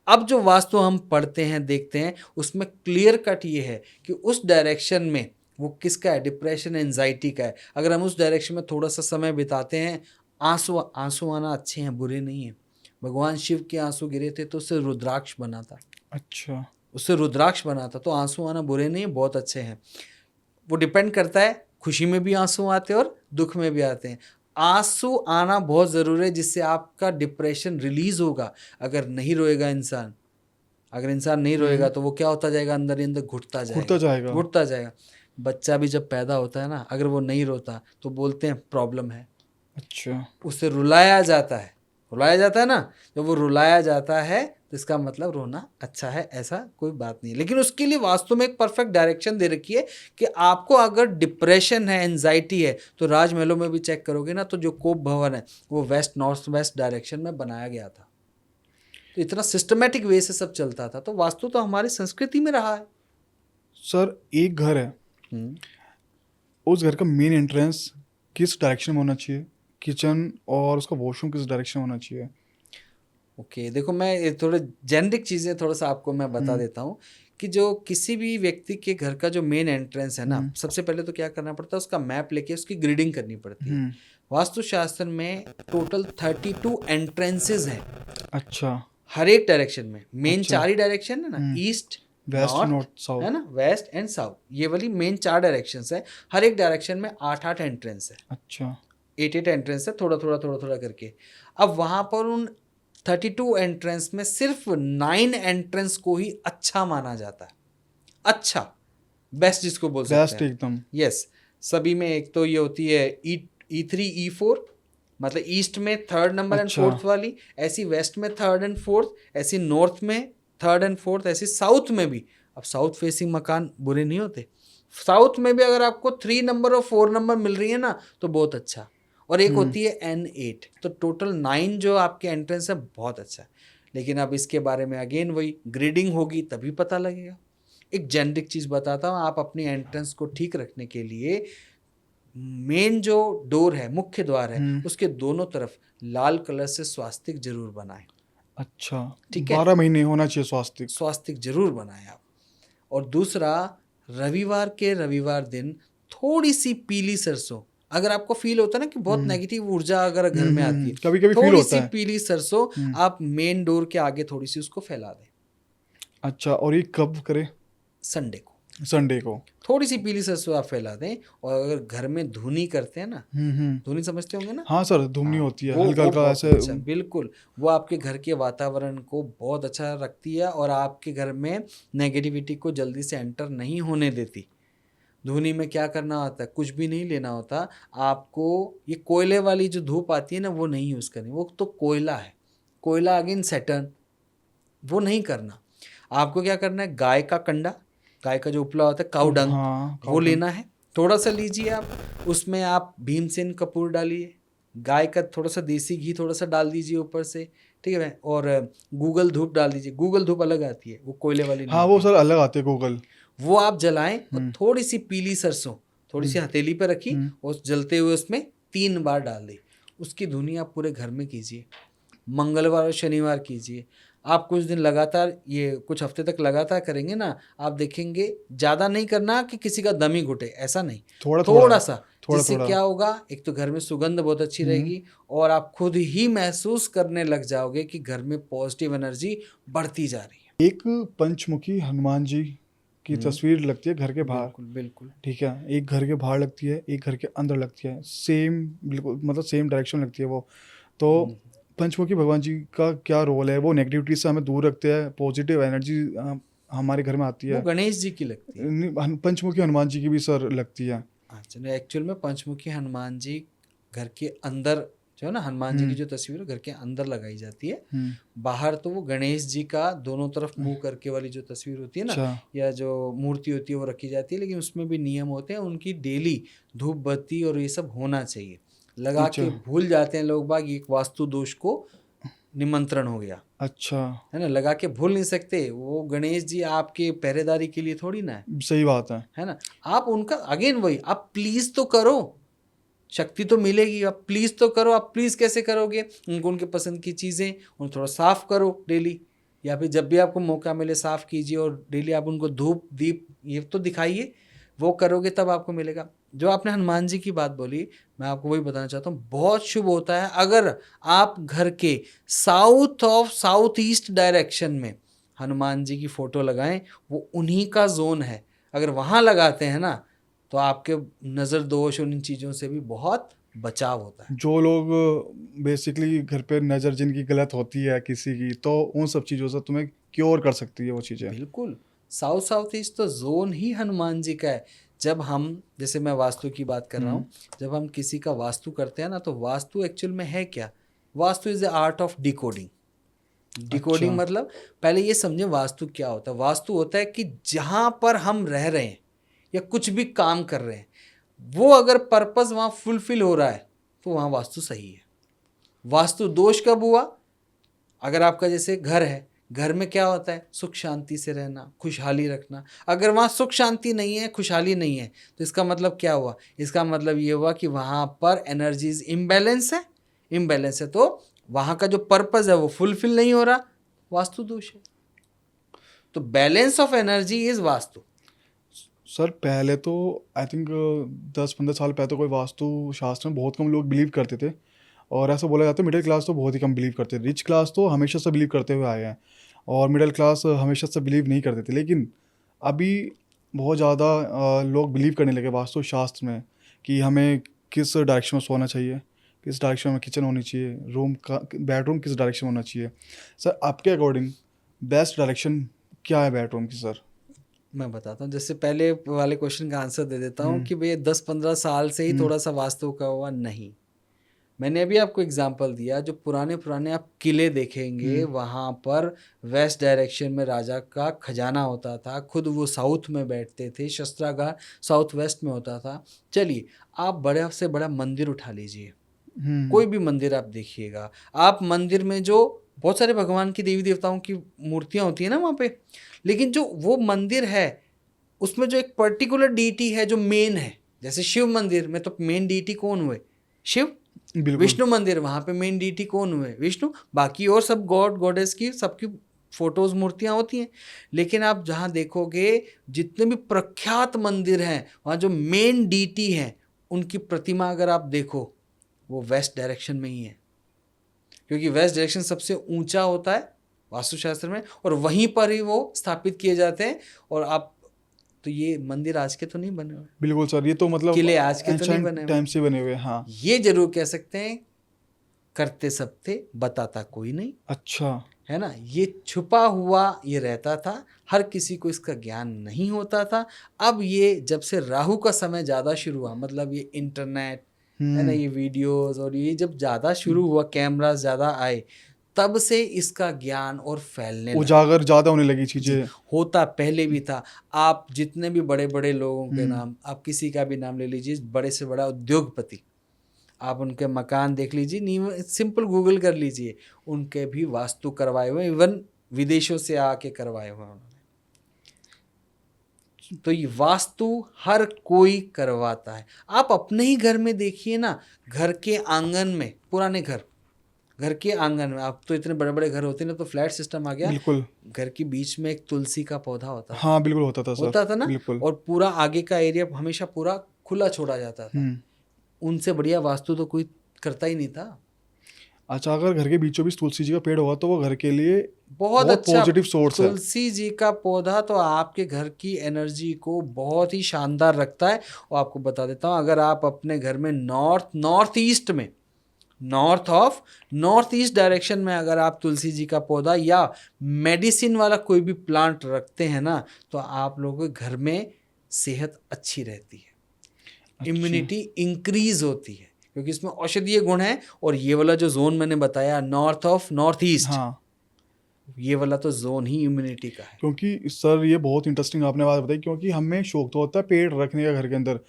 अब जो वास्तु हम पढ़ते हैं देखते हैं उसमें क्लियर कट ये है कि उस डायरेक्शन में वो किसका है? डिप्रेशन एंजाइटी का है। अगर हम उस डायरेक्शन में थोड़ा सा समय बिताते हैं, आंसू आंसू आना अच्छे हैं, बुरे नहीं है। भगवान शिव के आंसू गिरे थे तो उससे रुद्राक्ष बना था, अच्छा, उससे रुद्राक्ष बना था। तो आंसू आना बुरे नहीं है, बहुत अच्छे हैं। वो डिपेंड करता है, खुशी में भी आंसू आते हैं और दुख में भी आते हैं। आंसू आना बहुत ज़रूरी है, जिससे आपका डिप्रेशन रिलीज होगा। अगर नहीं रोएगा इंसान, अगर इंसान नहीं रोएगा तो वो क्या होता जाएगा? अंदर ही अंदर घुटता घुटता जाएगा, जाएगा। घुटता जाएगा। बच्चा भी जब पैदा होता है ना, अगर वो नहीं रोता तो बोलते हैं प्रॉब्लम है। अच्छा, उसे रुलाया जाता है, रुलाया जाता है ना, जब वो रुलाया जाता है तो इसका मतलब रोना अच्छा है, ऐसा कोई बात नहीं है। लेकिन उसके लिए वास्तव में एक परफेक्ट डायरेक्शन दे रखी है कि आपको अगर डिप्रेशन है, एंजाइटी है, तो राजमहलों में भी चेक करोगे ना, तो जो कोप भवन है वो वेस्ट नॉर्थ वेस्ट डायरेक्शन में बनाया गया था। तो इतना सिस्टमेटिक वे से सब चलता था। तो वास्तु तो हमारी संस्कृति में रहा है। सर एक घर है, हम्म। उस घर का मेन एंट्रेंस किस डायरेक्शन में होना चाहिए? किचन और उसका वॉशरूम किस डायरेक्शन में होना चाहिए? ओके, देखो मैं ये थोड़े जेनरिक चीज़ें थोड़ा सा आपको मैं बता देता हूँ कि जो किसी भी व्यक्ति के घर का जो मेन एंट्रेंस है ना, सबसे पहले तो क्या करना पड़ता है? उसका मैप लेके उसकी ग्रिडिंग करनी पड़ती है। वास्तुशास्त्र में टोटल 32 एंट्रेंसेस हैं अच्छा, हर एक डायरेक्शन में। मेन अच्छा। 4 ही डायरेक्शन है ना, east, west, north, north, south. है ना, वेस्ट एंड साउथ, ये वाली मेन 4 डायरेक्शंस है। हर एक डायरेक्शन में 8-8 एंट्रेंस है, अच्छा, 8-8 एंट्रेंस है, थोड़ा थोड़ा थोड़ा थोड़ा करके। अब वहाँ पर उन 32 एंट्रेंस में सिर्फ 9 एंट्रेंस को ही अच्छा माना जाता है। अच्छा, बेस्ट जिसको बोल सकते बेस्ट हैं। एकदम। यस, सभी में एक तो ये होती है E3 E4, मतलब ईस्ट में 3rd नंबर एंड अच्छा। 4th वाली, ऐसी वेस्ट में 3rd एंड 4th, ऐसी नॉर्थ में 3rd एंड 4th, ऐसी साउथ में भी। अब साउथ फेसिंग मकान बुरे नहीं होते, साउथ में भी अगर आपको 3 नंबर और 4 नंबर मिल रही है ना तो बहुत अच्छा। और एक होती है N8, तो टोटल 9 जो आपके एंट्रेंस है, बहुत अच्छा है। लेकिन अब इसके बारे में अगेन वही ग्रेडिंग होगी तभी पता लगेगा। एक जेनरिक चीज़ बताता हूँ, आप अपनी एंट्रेंस को ठीक रखने के लिए मेन जो डोर है, मुख्य द्वार है, उसके दोनों तरफ लाल कलर से स्वास्तिक जरूर बनाएं। अच्छा, ठीक है, 12 महीने होना चाहिए स्वास्तिक। स्वास्तिक जरूर बनाएं आप। और दूसरा, रविवार के रविवार दिन थोड़ी सी पीली सरसों, अगर आपको फील होता है ना कि बहुत नेगेटिव ऊर्जा अगर घर में आती है, कभी कभी फील थोड़ी होता सी है। पीली सरसों आप मेन डोर के आगे थोड़ी सी उसको फैला दें। अच्छा, और ये कब करे? संडे को, संडे को। थोड़ी सी पीली सरसों आप फैला दें, और अगर घर में धुनी करते हैं ना, धुनी समझते होंगे ना, हाँ सर, धुनी हाँ, होती है वो हल्का वो हल्का बहुत ऐसे। अच्छा, बिल्कुल, वो आपके घर के वातावरण को बहुत अच्छा रखती है और आपके घर में नेगेटिविटी को जल्दी से एंटर नहीं होने देती। धुनी में क्या करना होता है, कुछ भी नहीं लेना होता आपको। ये कोयले वाली जो धूप आती है ना, वो नहीं यूज़ करनी, वो तो कोयला है, कोयला अगेन सैटर्न, वो नहीं करना। आपको क्या करना है, गाय का कंडा, गाय का जो उपला होता है, काऊ डंग, हाँ, वो काउडंग। लेना है, थोड़ा सा लीजिए आप, उसमें आप भीमसेन कपूर डालिए, गाय का थोड़ा सा देसी घी थोड़ा सा डाल दीजिए ऊपर से, ठीक है, और गूगल धूप डाल दीजिए। गूगल धूप अलग आती है, वो कोयले वाली नहीं हाँ, वो आती, सर अलग आते हैं गूगल। वो आप जलाएं और हम्म थोड़ी सी पीली सरसों थोड़ी सी हथेली पे रखी हम्म और जलते हुए उसमें 3 बार डाल दी। उसकी धुनी आप पूरे घर में कीजिए, मंगलवार और शनिवार कीजिए। आप कुछ दिन लगातार, ये कुछ हफ्ते तक लगातार करेंगे ना, आप देखेंगे ज़्यादा नहीं करना कि किसी का दम ही घुटे, ऐसा नहीं, थोड़ा थोड़ा थोड़ा सा, थोड़ा जिससे थोड़ा। क्या होगा, एक तो घर में सुगंध बहुत अच्छी रहेगी और आप खुद ही महसूस करने लग जाओगे कि घर में पॉजिटिव एनर्जी बढ़ती जा रही है। एक पंचमुखी हनुमान जी की तस्वीर लगती है घर के बाहर। बिल्कुल बिल्कुल। ठीक है, एक घर के बाहर लगती है, एक घर के अंदर लगती है, सेम बिल्कुल, मतलब सेम डायरेक्शन लगती है वो। तो पंचमुखी भगवान जी का क्या रोल है? वो नेगेटिविटी से हमें दूर रखते हैं, पॉजिटिव एनर्जी हमारे घर में आती वो है। गणेश जी की लगती है। पंचमुखी हनुमान जी की भी सर लगती है। अच्छा, नहीं, एक्चुअल में पंचमुखी हनुमान जी घर के अंदर, जो है ना, हनुमान जी की हम्म जो तस्वीर है घर के अंदर लगाई जाती है। हम्म बाहर तो वो गणेश जी का दोनों तरफ मुंह करके वाली जो तस्वीर होती है ना, अच्छा या जो मूर्ति होती है वो रखी जाती है, लेकिन उसमें भी नियम होते हैं, उनकी डेली धूप बत्ती और ये सब होना चाहिए। लगा अच्छा के भूल जाते हैं लोग बाग, एक वास्तु दोष को निमंत्रण हो गया, अच्छा, है ना, लगा के भूल नहीं सकते। वो गणेश जी आपके पहरेदारी के लिए थोड़ी ना सही बात है। है ना। आप उनका अगेन वही, आप प्लीज तो करो, शक्ति तो मिलेगी, आप प्लीज तो करो। आप प्लीज कैसे करोगे, उनको उनके पसंद की चीज़ें उन्हें थोड़ा साफ करो डेली, या फिर जब भी आपको मौका मिले साफ कीजिए, और डेली आप उनको धूप दीप ये तो दिखाइए। वो करोगे तब आपको मिलेगा। जो आपने हनुमान जी की बात बोली, मैं आपको वही बताना चाहता हूँ, बहुत शुभ होता है अगर आप घर के साउथ ईस्ट डायरेक्शन में हनुमान जी की फोटो लगाएं। वो उन्हीं का जोन है, अगर वहाँ लगाते हैं ना, तो आपके नज़र दोष और इन चीज़ों से भी बहुत बचाव होता है। जो लोग बेसिकली घर पे नज़र जिनकी गलत होती है किसी की, तो उन सब चीज़ों से तुम्हें क्योर कर सकती है वो चीज़ें। बिल्कुल, साउथ ईस्ट तो जोन ही हनुमान जी का है। जब हम, जैसे मैं वास्तु की बात कर रहा हूँ, जब हम किसी का वास्तु करते हैं ना, तो वास्तु एक्चुअल में है क्या? Vastu is the art of decoding. Decoding अच्छा मतलब, पहले ये समझे वास्तु क्या होता है। वास्तु होता है कि जहाँ पर हम रह रहे हैं या कुछ भी काम कर रहे हैं, वो अगर पर्पस वहाँ फुलफिल हो रहा है तो वहाँ वास्तु सही है। वास्तु दोष कब हुआ? अगर आपका जैसे घर है, घर में क्या होता है, सुख शांति से रहना, खुशहाली रखना। अगर वहाँ सुख शांति नहीं है, खुशहाली नहीं है, तो इसका मतलब क्या हुआ? इसका मतलब ये हुआ कि वहाँ पर एनर्जीज इम्बैलेंस है। इम्बैलेंस है तो वहाँ का जो पर्पस है वो फुलफिल नहीं हो रहा, वास्तु दोष है। तो balance of energy is vastu. Sir, पहले तो आई थिंक 10-15 साल पहले तो कोई वास्तु शास्त्र में बहुत कम लोग बिलीव करते थे। और ऐसा बोला जाता है मिडिल क्लास तो बहुत ही कम बिलीव करते थे, रिच क्लास तो हमेशा से बिलीव करते हुए आए हैं, और मिडिल क्लास हमेशा से बिलीव नहीं करते थे। लेकिन अभी बहुत ज़्यादा लोग बिलीव करने लगे वास्तु शास्त्र में, कि हमें किस डायरेक्शन में सोना चाहिए, किस डायरेक्शन में किचन होनी चाहिए, रूम का बेडरूम किस डायरेक्शन में होना चाहिए। सर, आपके अकॉर्डिंग बेस्ट डायरेक्शन क्या है बेडरूम की सर? मैं बताता हूँ, जैसे पहले वाले क्वेश्चन का आंसर दे देता हूँ कि भैया 10-15 साल से ही थोड़ा सा वास्तु का हुआ नहीं। मैंने अभी आपको एग्जांपल दिया, जो पुराने पुराने आप किले देखेंगे, वहाँ पर वेस्ट डायरेक्शन में राजा का खजाना होता था, खुद वो साउथ में बैठते थे, शस्त्रागार साउथ वेस्ट में होता था। चलिए, आप बड़े से बड़ा मंदिर उठा लीजिए, कोई भी मंदिर आप देखिएगा, आप मंदिर में जो बहुत सारे भगवान की देवी देवताओं की मूर्तियाँ होती हैं ना वहाँ पे, लेकिन जो वो मंदिर है उसमें जो एक पर्टिकुलर डीटी है जो मेन है, जैसे शिव मंदिर में तो मेन डीटी कौन हुए? शिव। बिल्कुल। विष्णु मंदिर, वहाँ पे मेन डीटी कौन हुए? विष्णु। बाकी और सब गॉड गॉडेस की सबकी फोटोज मूर्तियाँ होती हैं, लेकिन आप जहाँ देखोगे जितने भी प्रख्यात मंदिर हैं, वहाँ जो मेन डीटी हैं उनकी प्रतिमा अगर आप देखो, वो वेस्ट डायरेक्शन में ही है, क्योंकि वेस्ट डायरेक्शन सबसे ऊंचा होता है वास्तुशास्त्र में, और वहीं पर ही वो स्थापित किए जाते हैं। और आप तो ये मंदिर आज के तो नहीं बने हुए, बिल्कुल सर, ये तो मतलब किले आज के तो नहीं बने एंशंट हुए। टाइम से बने हुए हैं। हाँ, ये जरूर कह सकते हैं करते सब थे, बताता कोई नहीं, अच्छा, है ना। ये छुपा हुआ ये रहता था, हर किसी को इसका ज्ञान नहीं होता था। अब ये जब से राहु का समय ज़्यादा शुरू हुआ, मतलब ये इंटरनेट है ना, ये वीडियोस और ये जब ज़्यादा शुरू हुआ, कैमरास ज़्यादा आए, तब से इसका ज्ञान और फैलने लगा। उजागर ज़्यादा होने लगी जी, चीज़ें। होता पहले भी था। आप जितने भी बड़े बड़े लोगों के नाम, आप किसी का भी नाम ले लीजिए, बड़े से बड़ा उद्योगपति, आप उनके मकान देख लीजिए, नहीं सिंपल गूगल कर लीजिए, उनके भी वास्तु करवाए हुए, इवन विदेशों से आके करवाए हुए उन्होंने। तो ये वास्तु हर कोई करवाता है। आप अपने ही घर में देखिए ना, घर के आंगन में, पुराने घर के आंगन में, आप तो इतने बड़े बड़े घर होते ना, तो फ्लैट सिस्टम आ गया, बिल्कुल, घर के बीच में एक तुलसी का पौधा होता था। हाँ, बिल्कुल होता था सर, होता था ना, बिल्कुल। और पूरा आगे का एरिया हमेशा पूरा खुला छोड़ा जाता था। उनसे बढ़िया वास्तु तो कोई करता ही नहीं था। अच्छा, अगर घर के बीचों बीच तुलसी जी का पेड़ होगा तो वो घर के लिए बहुत अच्छा पॉजिटिव सोर्स है। तुलसी जी का पौधा तो आपके घर की एनर्जी को बहुत ही शानदार रखता है। और आपको बता देता हूँ, अगर आप अपने घर में नॉर्थ ईस्ट में, नॉर्थ ईस्ट डायरेक्शन में अगर आप तुलसी जी का पौधा या मेडिसिन वाला कोई भी प्लांट रखते हैं ना, तो आप लोगों के घर में सेहत अच्छी रहती है, इम्यूनिटी इंक्रीज होती है, क्योंकि इसमें औषधीय गुण है। और ये वाला जो जोन मैंने बताया, नॉर्थ ईस्ट, हाँ, ये वाला तो जोन ही इम्यूनिटी का है। क्योंकि सर ये बहुत इंटरेस्टिंग आपने बात बताई, क्योंकि हमें शौक तो होता है पेड़ रखने का घर के अंदर,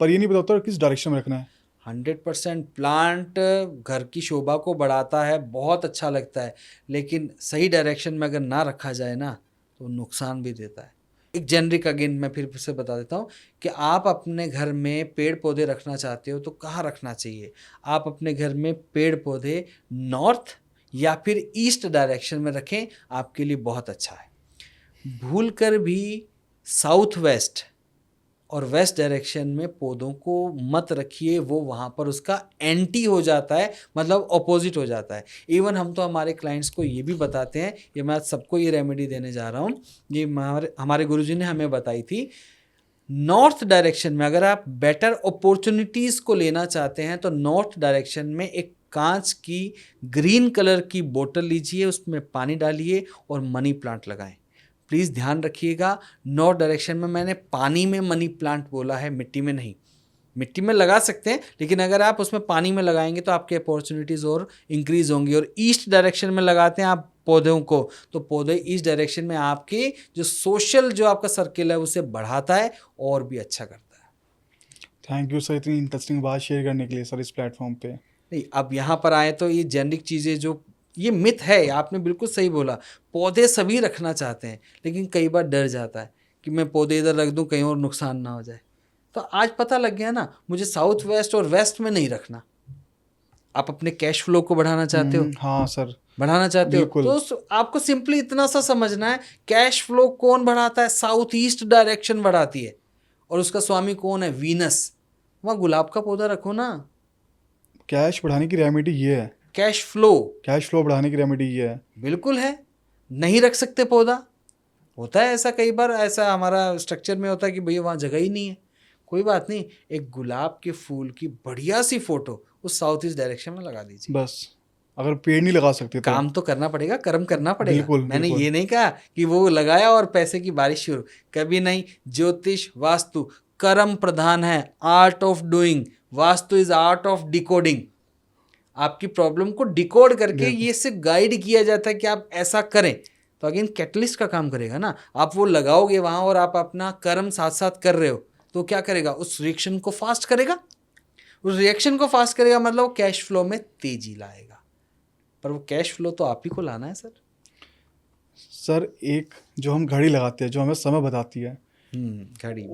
पर ये नहीं पता होता किस डायरेक्शन में रखना है। 100% प्लांट घर की शोभा को बढ़ाता है, बहुत अच्छा लगता है, लेकिन सही डायरेक्शन में अगर ना रखा जाए ना, तो नुकसान भी देता है। एक जेनरिक अगेन मैं फिर से बता देता हूँ कि आप अपने घर में पेड़ पौधे रखना चाहते हो तो कहाँ रखना चाहिए। आप अपने घर में पेड़ पौधे नॉर्थ या फिर ईस्ट डायरेक्शन में रखें, आपके लिए बहुत अच्छा है। भूल कर भी साउथ वेस्ट और वेस्ट डायरेक्शन में पौधों को मत रखिए, वो वहाँ पर उसका एंटी हो जाता है, मतलब अपोजिट हो जाता है। इवन हम तो हमारे क्लाइंट्स को ये भी बताते हैं, ये मैं आज सबको ये रेमेडी देने जा रहा हूँ, ये हमारे गुरुजी ने हमें बताई थी। नॉर्थ डायरेक्शन में अगर आप बेटर अपॉर्चुनिटीज़ को लेना चाहते हैं, तो नॉर्थ डायरेक्शन में एक कांच की ग्रीन कलर की बोतल लीजिए, उसमें पानी डालिए और मनी प्लांट लगाएं। प्लीज़ ध्यान रखिएगा, नॉर्थ डायरेक्शन में मैंने पानी में मनी प्लांट बोला है, मिट्टी में नहीं। मिट्टी में लगा सकते हैं, लेकिन अगर आप उसमें पानी में लगाएंगे तो आपकी अपॉर्चुनिटीज़ और इंक्रीज होंगी। और ईस्ट डायरेक्शन में लगाते हैं आप पौधों को, तो पौधे ईस्ट डायरेक्शन में आपके जो सोशल जो आपका सर्किल है उसे बढ़ाता है और भी अच्छा करता है। थैंक यू सर, इतनी इंटरेस्टिंग बात शेयर करने के लिए सर इस प्लेटफॉर्म पे। नहीं, अब यहाँ पर आए तो ये जेनरिक चीज़ें, जो ये मिथ है, आपने बिल्कुल सही बोला, पौधे सभी रखना चाहते हैं, लेकिन कई बार डर जाता है कि मैं पौधे इधर रख दूं कहीं और नुकसान ना हो जाए। तो आज पता लग गया ना, मुझे साउथ वेस्ट और वेस्ट में नहीं रखना। आप अपने कैश फ्लो को बढ़ाना चाहते हो, हाँ सर, बढ़ाना चाहते हो, बिल्कुल। तो आपको सिंपली इतना सा समझना है, कैश फ्लो कौन बढ़ाता है? साउथ ईस्ट डायरेक्शन बढ़ाती है, और उसका स्वामी कौन है? वीनस। वहाँ गुलाब का पौधा रखो ना। कैश बढ़ाने की रेमेडी ये है, कैश फ्लो, कैश फ्लो बढ़ाने की रेमेडी ये है। बिल्कुल है। नहीं रख सकते पौधा, होता है ऐसा, कई बार ऐसा हमारा स्ट्रक्चर में होता है कि भैया वहाँ जगह ही नहीं है। कोई बात नहीं, एक गुलाब के फूल की बढ़िया सी फोटो उस साउथ ईस्ट डायरेक्शन में लगा दीजिए। बस, अगर पेड़ नहीं लगा सकते तो काम तो करना पड़ेगा, कर्म करना पड़ेगा। बिल्कुल, मैंने बिल्कुल। ये नहीं कहा कि वो लगाया और पैसे की बारिश शुरू, कभी नहीं। ज्योतिष वास्तु कर्म प्रधान है, art of doing. Vastu is art of decoding. आपकी प्रॉब्लम को डिकोड करके ये सिर्फ गाइड किया जाता है कि आप ऐसा करें। तो अगेन कैटलिस्ट का काम करेगा ना, आप वो लगाओगे वहाँ और आप अपना कर्म साथ साथ कर रहे हो, तो क्या करेगा? उस रिएक्शन को फास्ट करेगा। उस रिएक्शन को फास्ट करेगा मतलब कैश फ्लो में तेजी लाएगा। पर वो कैश फ्लो तो आप ही को लाना है सर। सर एक जो हम घड़ी लगाते हैं, जो हमें समय बताती है, घड़ी,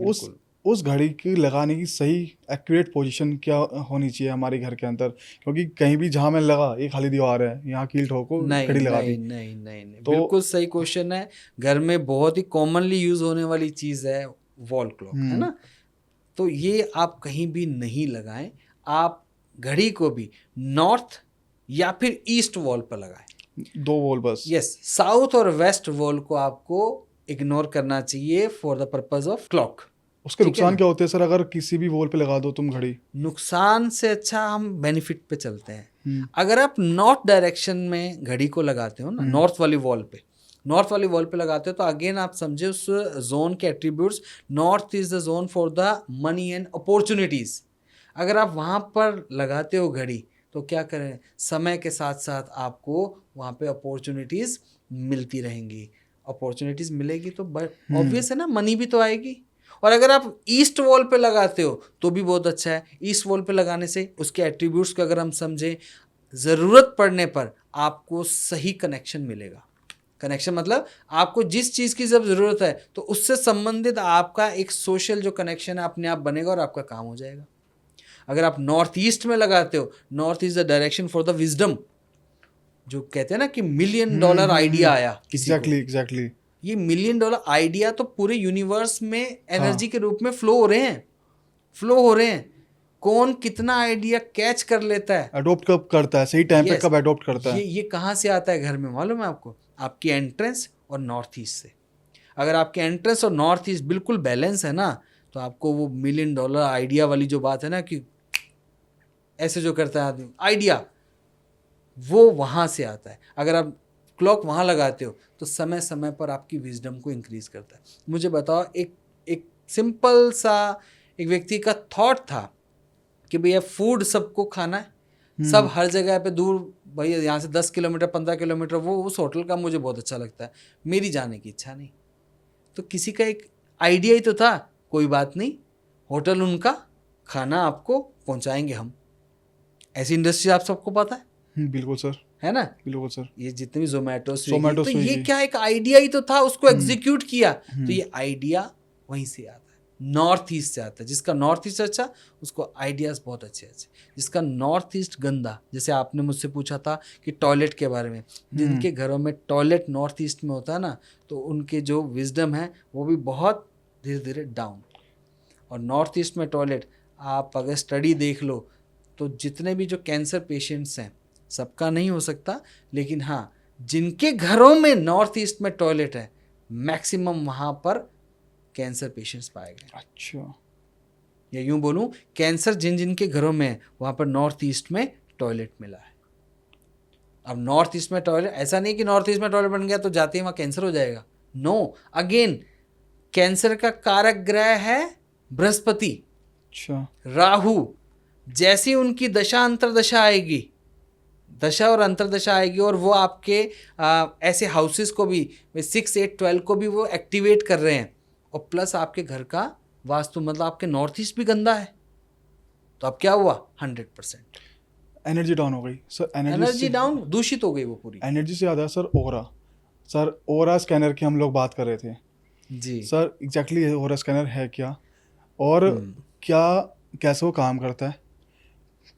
उस घड़ी की लगाने की सही एक्यूरेट पोजीशन क्या होनी चाहिए हमारे घर के अंदर? क्योंकि कहीं भी जहाँ मैं लगा, एक खाली दीवार है, यहाँ कील ठोको, घड़ी लगा दी। नहीं, तो बिल्कुल सही क्वेश्चन है। घर में बहुत ही कॉमनली यूज होने वाली चीज़ है वॉल क्लॉक, है ना। तो ये आप कहीं भी नहीं लगाएं। आप घड़ी को भी नॉर्थ या फिर ईस्ट वॉल पर लगाएं। 2 वॉल बस। यस, साउथ और वेस्ट वॉल को आपको इग्नोर करना चाहिए for the purpose of clock. उसके ठीक है नुकसान ना? क्या होते हैं सर अगर किसी भी वॉल पे लगा दो तुम घड़ी? नुकसान से अच्छा हम बेनिफिट पे चलते हैं। हम्म, अगर आप नॉर्थ डायरेक्शन में घड़ी को लगाते हो ना, नॉर्थ वाली वॉल पे, नॉर्थ वाली वॉल पे लगाते हो, तो अगेन आप समझे उस जोन के attributes, north is the zone for the money and opportunities. अगर आप वहाँ पर लगाते हो घड़ी, तो क्या करें, समय के साथ साथ आपको वहाँ पे अपॉर्चुनिटीज मिलती रहेंगी। अपॉर्चुनिटीज मिलेगी तो ऑब्वियस है ना, मनी भी तो आएगी। और अगर आप ईस्ट वॉल पे लगाते हो तो भी बहुत अच्छा है। ईस्ट वॉल पे लगाने से उसके एट्रीब्यूट्स को अगर हम समझें, ज़रूरत पड़ने पर आपको सही कनेक्शन मिलेगा। कनेक्शन मतलब आपको जिस चीज़ की जब ज़रूरत है तो उससे संबंधित आपका एक सोशल जो कनेक्शन है अपने आप बनेगा और आपका काम हो जाएगा। अगर आप नॉर्थ ईस्ट में लगाते हो, north is the direction for the wisdom, जो कहते हैं ना कि $1 मिलियन आइडिया आया किसी को, एग्जैक्टली। ये $1 मिलियन आइडिया तो पूरे यूनिवर्स में एनर्जी के रूप में फ्लो हो रहे हैं, फ्लो हो रहे हैं। कौन कितना आइडिया कैच कर लेता है, अडोप्ट कब करता है, सही टाइम पे Yes, कब अडोप्ट करता है? ये कहाँ से आता है घर में मालूम है आपको? आपकी एंट्रेंस और नॉर्थ ईस्ट से। अगर आपके एंट्रेंस और नॉर्थ ईस्ट बिल्कुल बैलेंस है ना, तो आपको वो $1 मिलियन आइडिया वाली जो बात है ना, कि ऐसे जो करता है आदमी आइडिया, वो वहाँ से आता है। अगर आप क्लॉक वहाँ लगाते हो तो समय समय पर आपकी विजडम को इंक्रीज करता है। मुझे बताओ, एक सिंपल सा एक व्यक्ति का थॉट था कि भैया फूड सबको खाना है, सब हर जगह पे दूर, भैया यहाँ से 10 किलोमीटर 15 किलोमीटर, वो उस होटल का मुझे बहुत अच्छा लगता है, मेरी जाने की इच्छा नहीं। तो किसी का एक आइडिया ही तो था, कोई बात नहीं, होटल उनका, खाना आपको पहुँचाएंगे हम। ऐसी इंडस्ट्री आप सबको पता बिल्कुल सर, है ना? बिल्कुल सर। ये जितने भी जोमेटो स्विगी, जोमेटो तो ये स्विगी। क्या एक आइडिया ही तो था, उसको एग्जीक्यूट किया। तो ये आइडिया वहीं से आता है, नॉर्थ ईस्ट से आता है। जिसका नॉर्थ ईस्ट अच्छा, उसको आइडियाज बहुत अच्छे अच्छे। जिसका नॉर्थ ईस्ट गंदा, जैसे आपने मुझसे पूछा था कि टॉयलेट के बारे में, जिनके घरों में टॉयलेट नॉर्थ ईस्ट में होता है ना, तो उनके जो विजडम है वो भी बहुत धीरे धीरे डाउन। और नॉर्थ ईस्ट में टॉयलेट, आप अगर स्टडी देख लो तो जितने भी जो कैंसर पेशेंट्स हैं, सबका नहीं हो सकता, लेकिन हाँ, जिनके घरों में नॉर्थ ईस्ट में टॉयलेट है, मैक्सिमम वहाँ पर कैंसर पेशेंट्स पाए गए। अच्छा, या यूं बोलूं, कैंसर जिन जिन के घरों में है, वहाँ पर नॉर्थ ईस्ट में टॉयलेट मिला है। अब नॉर्थ ईस्ट में टॉयलेट, ऐसा नहीं कि नॉर्थ ईस्ट में टॉयलेट बन गया तो जाते ही वहाँ कैंसर हो जाएगा। नो, अगेन कैंसर का कारक ग्रह है बृहस्पति, अच्छा। राहु। जैसी उनकी दशा अंतरदशा आएगी, दशा और अंतरदशा आएगी, और वो आपके ऐसे हाउसेस को भी 6, 8, 12 को भी वो एक्टिवेट कर रहे हैं, और प्लस आपके घर का वास्तु, मतलब आपके नॉर्थ ईस्ट भी गंदा है, तो अब क्या हुआ, 100% एनर्जी डाउन हो गई सर। एनर्जी डाउन, दूषित हो गई वो पूरी। एनर्जी से याद है सर, ओरा। सर ओरा स्कैनर की हम लोग बात कर रहे थे जी सर, एग्जैक्टली ओरा स्कैनर है क्या, और क्या, कैसे वो काम करता है?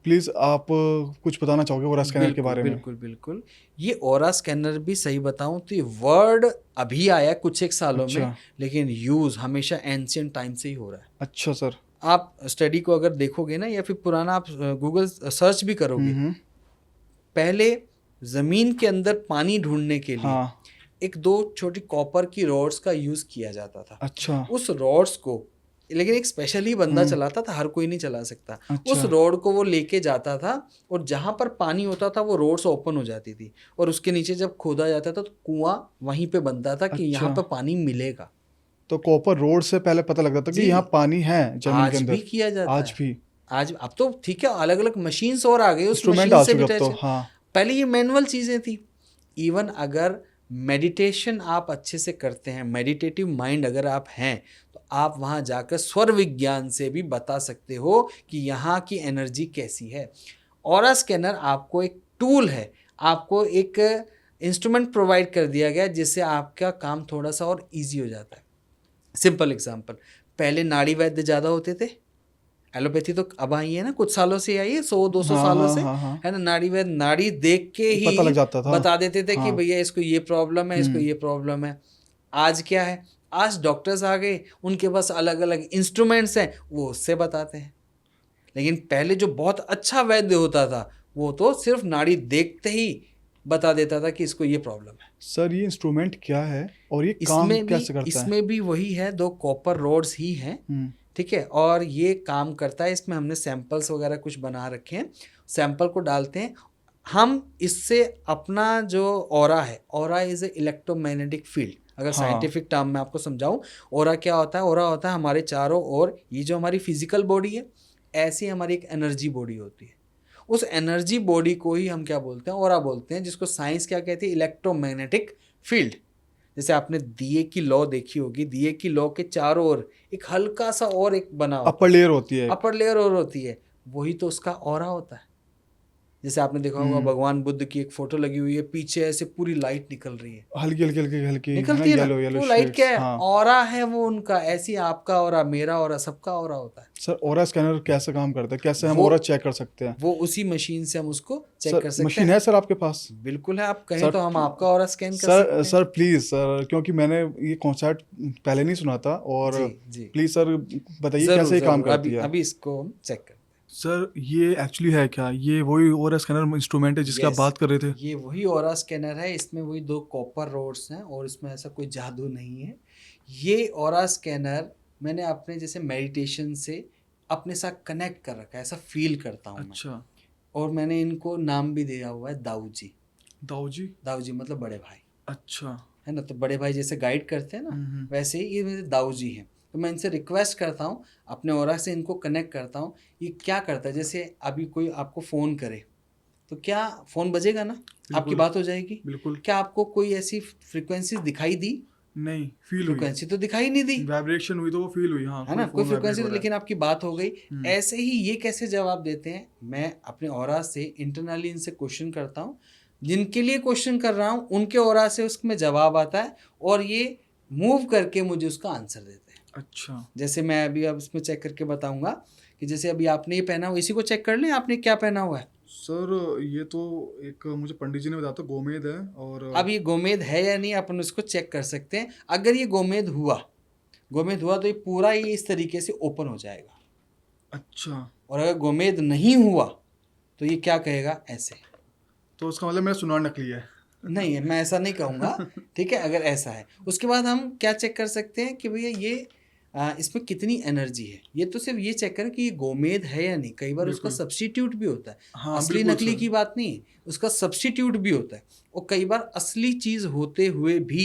प्लीज़ आप कुछ बताना चाहोगे ओरा स्कैनर के बारे में? बिल्कुल बिल्कुल। ये ऑरा स्कैनर भी सही बताऊं तो ये वर्ड अभी आया कुछ एक सालों में, अच्छा। लेकिन यूज़ हमेशा एंशियंट टाइम से ही हो रहा है। अच्छा सर। आप स्टडी को अगर देखोगे ना, या फिर पुराना आप गूगल सर्च भी करोगे, पहले ज़मीन के अंदर पानी ढूंढने के लिए हाँ। एक दो छोटी कॉपर की रॉड्स का यूज़ किया जाता था। अच्छा। उस रॉड्स को, लेकिन एक स्पेशल ही बंदा चलाता था, हर कोई नहीं चला सकता। अच्छा। उस रॉड को वो लेके जाता था, और जहाँ पर पानी होता था वो रोड्स ओपन हो जाती थी, और उसके नीचे जब खोदा जाता था तो कुआं वहीं पे बनता था कि यहाँ अच्छा। पर पानी मिलेगा। तो कॉपर रोड से पहले पता लगता था कि जी। यहाँ पानी है जमीन के आज अंदर? भी किया जाता आज है। भी? आज अब तो ठीक है, अलग अलग मशीन्स और आ गई, उस इंस्ट्रूमेंट मशीन आ से भी चुके अब तो। टच। हाँ। पहले ये मैनुअल चीज़ें थी। इवन अगर मेडिटेशन आप अच्छे से करते हैं, मेडिटेटिव माइंड अगर आप हैं, तो आप वहाँ जाकर स्वर विज्ञान से भी बता सकते हो कि यहाँ की एनर्जी कैसी है। ऑरा स्कैनर आपको एक टूल है, आपको एक इंस्ट्रूमेंट प्रोवाइड कर दिया गया जिससे आपका काम थोड़ा सा और ईजी हो जाता है। सिंपल एग्जाम्पल, पहले नाड़ी वैद्य ज़्यादा होते थे, एलोपैथी तो अब आई है ना, कुछ सालों से आई है, 100-200 हाँ सालों हाँ से, हाँ हाँ। है ना। नाड़ी वैद्य नाड़ी देख के ही पता लग जाता था। बता देते थे कि हाँ। भैया इसको ये प्रॉब्लम है, इसको ये प्रॉब्लम है। आज क्या है, आज डॉक्टर्स आ गए, उनके पास अलग अलग इंस्ट्रूमेंट्स हैं, वो उससे बताते हैं। लेकिन पहले जो बहुत अच्छा वैद्य होता था, वो तो सिर्फ नाड़ी देखते ही बता देता था कि इसको ये प्रॉब्लम है। सर ये इंस्ट्रूमेंट क्या है और ये काम कैसे करता है? इसमें भी वही है, 2 कॉपर रोड्स ही हैं, ठीक है, और ये काम करता है। इसमें हमने सैंपल्स वगैरह कुछ बना रखे हैं, सैंपल को डालते हैं हम, इससे अपना जो ऑरा है, aura is a electromagnetic field. अगर साइंटिफिक टर्म में आपको समझाऊं, ऑरा क्या होता है? ऑरा होता है हमारे चारों ओर, ये जो हमारी फिजिकल बॉडी है, ऐसी हमारी एक एनर्जी बॉडी होती है। उस एनर्जी बॉडी को ही हम क्या बोलते हैं? ऑरा बोलते हैं, जिसको साइंस क्या कहती है? Electromagnetic field. जैसे आपने दिए की लॉ देखी होगी, दिए की लॉ के चारों ओर एक हल्का सा और एक बना होता है, अपर लेयर होती है, अपर लेयर और होती है, वही तो उसका ऑरा होता है। जैसे आपने देखा होगा भगवान बुद्ध की एक फोटो लगी हुई है, पीछे ऐसे पूरी लाइट निकल रही है, हल्की हल्की हल्की हल्की निकलती है ना, येलो वो लाइट क्या है? हाँ। ऑरा है वो उनका। ऐसी आपका ऑरा, मेरा ऑरा, सबका ऑरा होता है। सर ऑरा स्कैनर कैसे काम करता है? कैसे हम वो- ऑरा चेक कर सकते हैं? वो उसी मशीन से हम उसको चेक सर कर सकते मशीन हैं। है सर आपके पास? बिल्कुल है, आप कहें सर, तो हम आपका ऑरा स्कैन कर सकते सर हैं। सर प्लीज सर, क्योंकि मैंने ये कॉन्सेप्ट पहले नहीं सुना था, और जी जी, प्लीज सर बताइए जरूर कैसे ये काम जरूर, करती अभी है? अभी इसको हम चेक करते हैं। सर ये एक्चुअली है क्या? ये वही ऑरा स्कैनर इंस्ट्रूमेंट है जिसकी आप Yes, बात कर रहे थे? ये वही ऑरा स्कैनर है। इसमें वही 2 कॉपर रोड्स हैं और इसमें ऐसा कोई जादू नहीं है। ये ऑरा स्कैनर मैंने अपने जैसे मेडिटेशन से अपने साथ कनेक्ट कर रखा है, ऐसा फील करता हूँ मैं। अच्छा, और मैंने इनको नाम भी दिया हुआ है दाऊ जी। दाऊ जी? दाऊ जी मतलब बड़े भाई, अच्छा, है ना? तो बड़े भाई जैसे गाइड करते हैं ना, वैसे ही ये मेरे दाऊ जी हैं। तो मैं इनसे रिक्वेस्ट करता हूँ, अपने ऑरा से इनको कनेक्ट करता हूँ। ये क्या करता है, जैसे अभी कोई आपको फ़ोन करे तो क्या फ़ोन बजेगा ना, आपकी बात हो जाएगी। बिल्कुल। क्या आपको कोई ऐसी फ्रीक्वेंसी दिखाई दी? नहीं, फील हुई, फ्रीक्वेंसी तो दिखाई नहीं दी, वाइब्रेशन हुई तो वो फील हुई, हाँ, है ना? कोई फोन फ्रीक्वेंसी वाइब्रेट तो, हो लेकिन आपकी बात हो गई। हम्म। ऐसे ही ये कैसे जवाब देते हैं? मैं अपने ऑरा से इंटरनली इनसे क्वेश्चन करता हूँ, जिनके लिए क्वेश्चन कर रहा हूँ उनके ऑरा से उसमें जवाब आता है, और ये मूव करके मुझे उसका आंसर देते हैं। अच्छा, जैसे मैं अभी अब इसमें चेक करके बताऊंगा कि जैसे अभी आपने ये पहना हुआ, इसी को चेक कर लें, आपने क्या पहना हुआ है। सर ये तो एक मुझे पंडित जी ने बताया था, गोमेद है। और अब ये गोमेद है या नहीं, अपन उसको चेक कर सकते हैं। अगर ये गोमेद हुआ तो ये पूरा ही इस तरीके से ओपन हो जाएगा। अच्छा, और अगर गोमेद नहीं हुआ तो ये क्या कहेगा? ऐसे। तो उसका मतलब मेरा सुनार नकली है? नहीं, मैं ऐसा नहीं कहूँगा, ठीक है, अगर ऐसा है। उसके बाद हम क्या चेक कर सकते हैं कि भैया ये इसमें कितनी एनर्जी है। ये तो सिर्फ ये चेक करें कि ये गोमेद है या नहीं। कई बार उसका सब्स्टिट्यूट भी होता है, हाँ, असली बिल्कुल नकली सर। की बात नहीं है, उसका सब्स्टिट्यूट भी होता है। और कई बार असली चीज़ होते हुए भी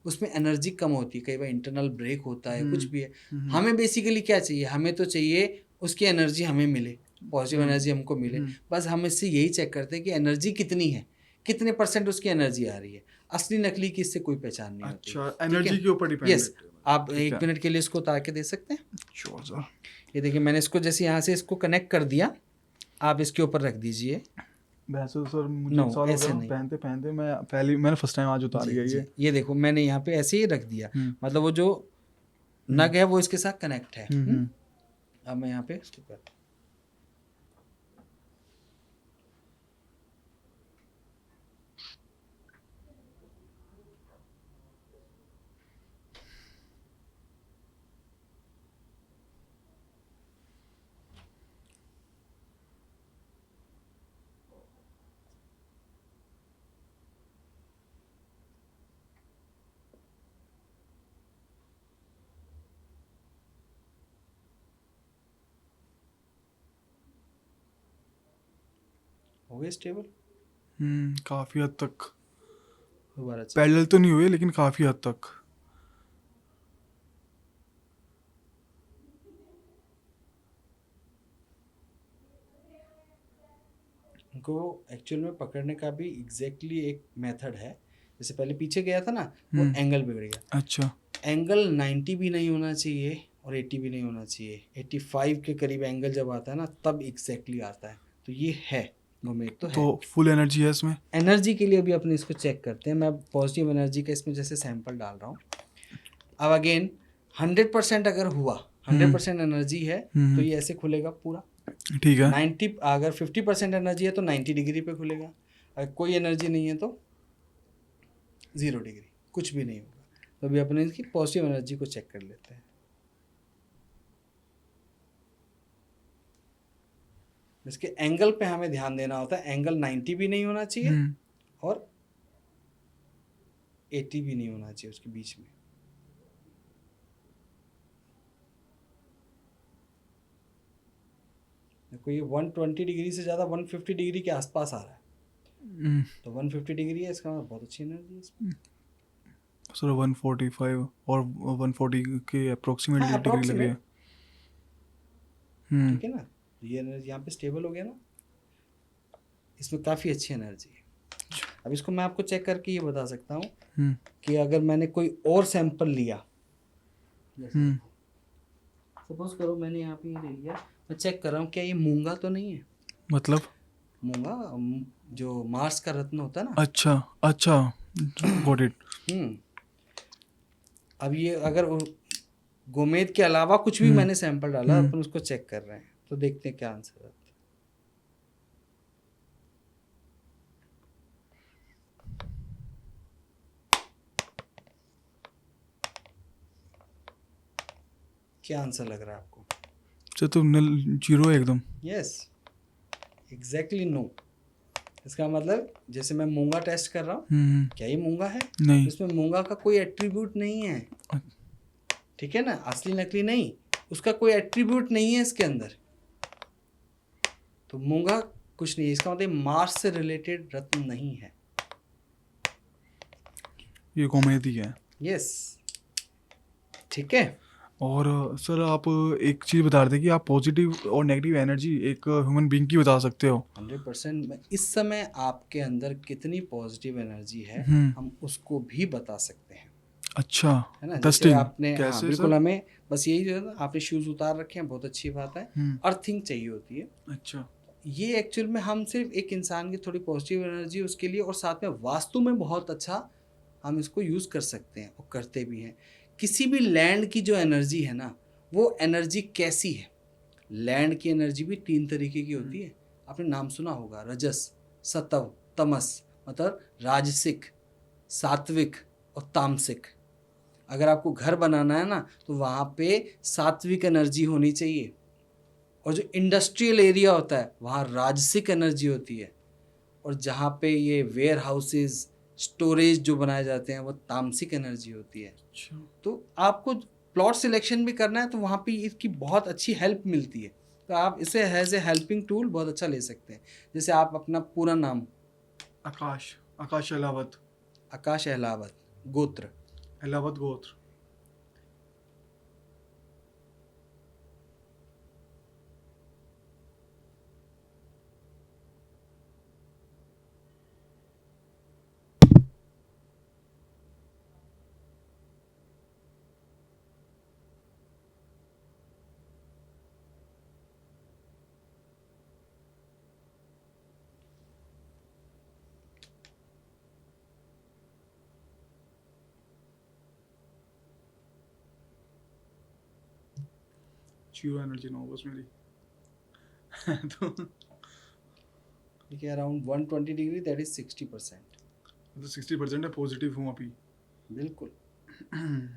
उसमें एनर्जी कम होती है, कई बार इंटरनल ब्रेक होता है, कुछ भी है। हमें बेसिकली क्या चाहिए? हमें तो चाहिए उसकी एनर्जी हमें मिले, पॉजिटिव एनर्जी हमको मिले। बस हम इससे यही चेक करते हैं कि एनर्जी कितनी है, कितने % उसकी एनर्जी आ रही है। असली नकली की इससे कोई पहचान नहीं होती। अच्छा, एनर्जी के ऊपर डिपेंड यस, आप 1 मिनट के लिए इसको उतार के दे सकते हैं। Sure sir. ये देखिए, मैंने इसको जैसे यहाँ से इसको कनेक्ट कर दिया, आप इसके ऊपर रख दीजिए। वैसे तो सर मुझे No, एक साल हो ऐसे गया नहीं। पहनते मैंने फर्स्ट टाइम आज उतारी है जी, ये। ये देखो मैंने यहाँ पे ऐसे ही रख दिया, मतलब वो जो नग है वो इसके साथ कनेक्ट है। अब मैं यहाँ पे इसको करता हूँ। हो गया स्टेबल? काफ़ी हद तक। दोबारा check। पैरेलल तो नहीं हुए लेकिन काफ़ी हद तक। इनको एक्चुअल में पकड़ने का भी एग्जैक्टली एक मेथड है। जैसे पहले पीछे गया था ना, वो एंगल बिगड़ गया। अच्छा, एंगल 90 भी नहीं होना चाहिए और 80 भी नहीं होना चाहिए। 85 के करीब एंगल जब आता है ना, तब एग्जैक्टली आता है। तो ये है गोमेद, तो है। तो फुल एनर्जी है इसमें? एनर्जी के लिए भी अपने इसको चेक करते हैं। मैं पॉजिटिव एनर्जी का इसमें जैसे सैंपल डाल रहा हूँ। अब अगेन 100% अगर हुआ, 100% एनर्जी है, तो ये ऐसे खुलेगा पूरा। ठीक है। 90 अगर 50% एनर्जी है तो 90 डिग्री पे खुलेगा। अगर कोई एनर्जी नहीं है तो 0 डिग्री, कुछ भी नहीं होगा। तो अभी अपने इसकी पॉजिटिव एनर्जी को चेक कर लेते हैं। इसके एंगल पे हमें ध्यान देना होता है। एंगल 90 भी नहीं होना चाहिए और 80 भी नहीं होना चाहिए उसके बीच में। देखो ये 120 डिग्री से ज़्यादा 150 डिग्री के आसपास आ रहा है, तो 150 डिग्री है, इसका मतलब बहुत अच्छी एनर्जी है इसमें। सर 145 और 140 के अप्रोक्सीमेटली हाँ डिग्री लगे। अप्रोक्सीमेट, ठीक है ना। ये एनर्जी यहाँ पे स्टेबल हो गया ना, इसमें काफ़ी अच्छी एनर्जी है। अब इसको मैं आपको चेक करके ये बता सकता हूँ कि अगर मैंने कोई और सैंपल लिया, सपोज करो मैंने यहाँ पे ये ले लिया, मैं चेक कर रहा हूँ क्या ये मूंगा तो नहीं है। मतलब मूंगा जो मार्स का रत्न होता है ना। अच्छा अच्छा, गॉट इट। अब ये अगर गोमेद के अलावा कुछ भी मैंने सैंपल डाला, अपन उसको चेक कर रहे हैं, तो देखते हैं क्या आंसर आता है। क्या आंसर लग रहा है आपको? सर तो नल जीरो है एकदम। Yes exactly no. इसका मतलब जैसे मैं मूंगा टेस्ट कर रहा हूँ, क्या ये मूंगा है? नहीं। इसमें मूंगा का कोई एट्रीब्यूट नहीं है, ठीक है ना, असली नकली नहीं, उसका कोई एट्रीब्यूट नहीं है इसके अंदर, तो मूंगा कुछ नहीं है। इसका मतलब मार्स से रिलेटेड रत्न नहीं है, ये कॉमेडी है। यस ठीक है। और सर आप एक चीज़ बता रहे थे कि आप पॉजिटिव और नेगेटिव एनर्जी एक ह्यूमन बीइंग की बता सकते हो। 100% इस समय आपके अंदर कितनी पॉजिटिव एनर्जी है हम उसको भी बता सकते हैं। अच्छा, है ना, जैसे टेस्टिंग आपने, हाँ कैसे बिल्कुल, सर? हमें बस यही जो है ना, आपने शूज़ उतार रखे हैं, बहुत अच्छी बात है। अर्थिंग चाहिए होती है। अच्छा। ये एक्चुअल में हम सिर्फ एक इंसान की थोड़ी पॉजिटिव एनर्जी उसके लिए, और साथ में वास्तु में बहुत अच्छा हम इसको यूज़ कर सकते हैं और करते भी हैं। किसी भी लैंड की जो एनर्जी है ना, वो एनर्जी कैसी है? लैंड की एनर्जी भी 3 तरीके की होती है, आपने नाम सुना होगा, रजस, सत्व, तमस, मतलब राजसिक, सात्विक और तामसिक। अगर आपको घर बनाना है ना, तो वहाँ पे सात्विक एनर्जी होनी चाहिए, और जो इंडस्ट्रियल एरिया होता है वहाँ राजसिक एनर्जी होती है, और जहाँ पे ये वेयर हाउसेज, स्टोरेज जो बनाए जाते हैं वो तामसिक एनर्जी होती है। तो आपको प्लॉट सिलेक्शन भी करना है तो वहाँ पे इसकी बहुत अच्छी हेल्प मिलती है, तो आप इसे एज ए हेल्पिंग टूल बहुत अच्छा ले सकते हैं। जैसे आप अपना पूरा नाम, आकाश, आकाश अहलावत। आकाश अहलावत, गोत्र, अहलावत गोत्र। जीरो एनर्जी ना बस मेरी। तो ठीक है, अराउंड 120 डिग्री, दैट इज 60%। 60% है, पॉजिटिव हूँ अभी। बिल्कुल।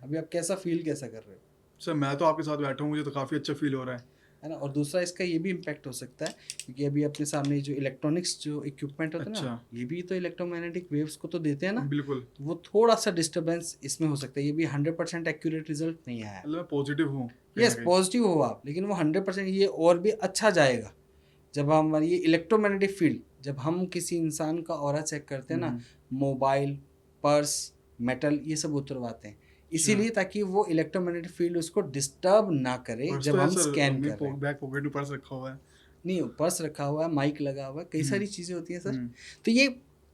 अभी आप कैसा फील कैसा कर रहे हो? सर मैं तो आपके साथ बैठा हूँ, मुझे तो काफ़ी अच्छा फील हो रहा है ना। और दूसरा इसका ये भी इम्पैक्ट हो सकता है, क्योंकि अभी अपने सामने जो इलेक्ट्रॉनिक्स जो इक्विपमेंट होते हैं ना, ये भी तो इलेक्ट्रोमैग्नेटिक वेव्स को तो देते हैं ना। बिल्कुल। वो थोड़ा सा डिस्टर्बेंस इसमें हो सकता है, ये भी 100% एक्यूरेट रिजल्ट नहीं आया है। मतलब मैं पॉजिटिव हूँ। यस पॉजिटिव हो आप, लेकिन वो 100% ये और भी अच्छा जाएगा जब हम ये इलेक्ट्रोमैग्नेटिक फील्ड, जब हम किसी इंसान का ऑरा चेक करते हैं ना, मोबाइल, पर्स, मेटल, ये सब उतरवाते हैं, इसीलिए ताकि वो इलेक्ट्रोमैग्नेटिक फील्ड उसको डिस्टर्ब ना करे जब हम स्कैन कर रहे हैं। बैक पॉकेट में पर्स रखा हुआ है। नहीं, पर्स रखा हुआ है, माइक लगा हुआ है, कई सारी चीज़ें होती हैं सर। तो ये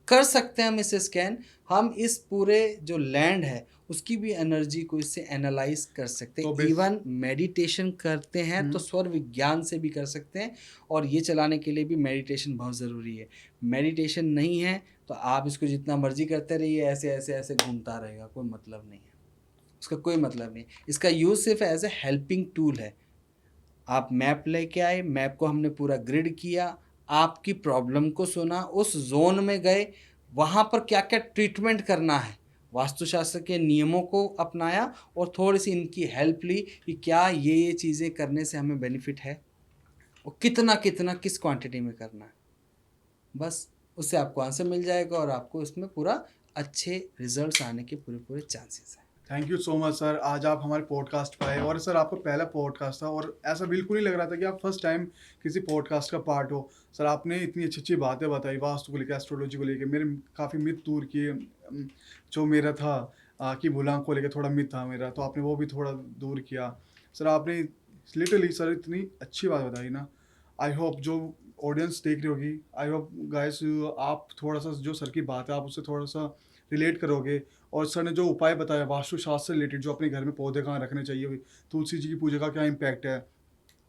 कर सकते हैं हम इससे स्कैन, हम इस पूरे जो लैंड है उसकी भी एनर्जी को इससे एनालाइज कर सकते हैं। इवन मेडिटेशन करते हैं तो स्वर विज्ञान से भी कर सकते हैं, और ये चलाने के लिए भी मेडिटेशन बहुत ज़रूरी है। मेडिटेशन नहीं है तो आप इसको जितना मर्जी करते रहिए, ऐसे ऐसे ऐसे घूमता रहेगा, कोई मतलब नहीं है उसका, कोई मतलब नहीं। इसका यूज़ सिर्फ एज ए हेल्पिंग टूल है। आप मैप लेके आए, मैप को हमने पूरा ग्रिड किया, आपकी प्रॉब्लम को सुना, उस जोन में गए, वहाँ पर क्या क्या ट्रीटमेंट करना है, वास्तुशास्त्र के नियमों को अपनाया, और थोड़ी सी इनकी हेल्प ली कि क्या ये चीज़ें करने से हमें बेनिफिट है, और कितना कितना किस क्वांटिटी में करना है। बस उससे आपको आंसर मिल जाएगा और आपको इसमें पूरा अच्छे रिजल्ट्स आने के पूरे पूरे चांसेस हैं। Thank you so much sir, आज आप हमारे पॉडकास्ट पे आए और सर आपका पहला पॉडकास्ट था और ऐसा बिल्कुल नहीं लग रहा था कि आप फर्स्ट टाइम किसी पॉडकास्ट का पार्ट हो। सर आपने इतनी अच्छी अच्छी बातें बताई वास्तु को लेकर, एस्ट्रोलॉजी को लेकर, मेरे काफ़ी मिथ दूर किए। जो मेरा था कि बुलांक को लेकर थोड़ा मिथ था मेरा, तो आपने वो भी थोड़ा दूर किया। सर आपने लिटरली सर इतनी अच्छी बात बताई ना, आई होप जो ऑडियंस देख रही होगी, आई होप गाइस आप थोड़ा सा जो सर की बात है आप उससे थोड़ा सा रिलेट करोगे। और सर ने जो उपाय बताया वास्तुशास्त्र से रिलेटेड, जो अपने घर में पौधे कहाँ रखने चाहिए, तुलसी जी की पूजा का क्या इम्पैक्ट है,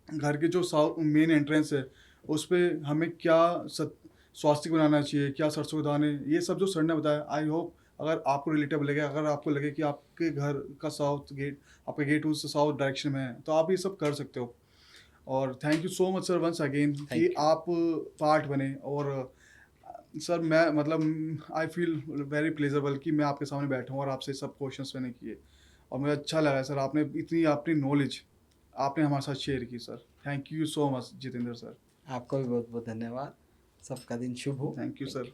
घर के जो मेन एंट्रेंस है उस पे हमें क्या स्वास्तिक बनाना चाहिए, क्या सरसों के दाने, ये सब जो सर ने बताया, आई होप अगर आपको रिलेटेबल लगे, अगर आपको लगे कि आपके घर का साउथ गेट, आपका गेट उस साउथ डायरेक्शन में है, तो आप ये सब कर सकते हो। और thank you so much sir once again कि थैंक यू। आप पार्ट बने। और सर मैं मतलब आई फील वेरी प्लेजेबल कि मैं आपके सामने बैठा हूँ और आपसे सब क्वेश्चंस मैंने किए और मुझे अच्छा लगा सर, आपने इतनी अपनी नॉलेज आपने हमारे साथ शेयर की sir. Thank you so much Jitendra sir. आपका भी बहुत बहुत धन्यवाद। सबका दिन शुभ हो। Thank you sir.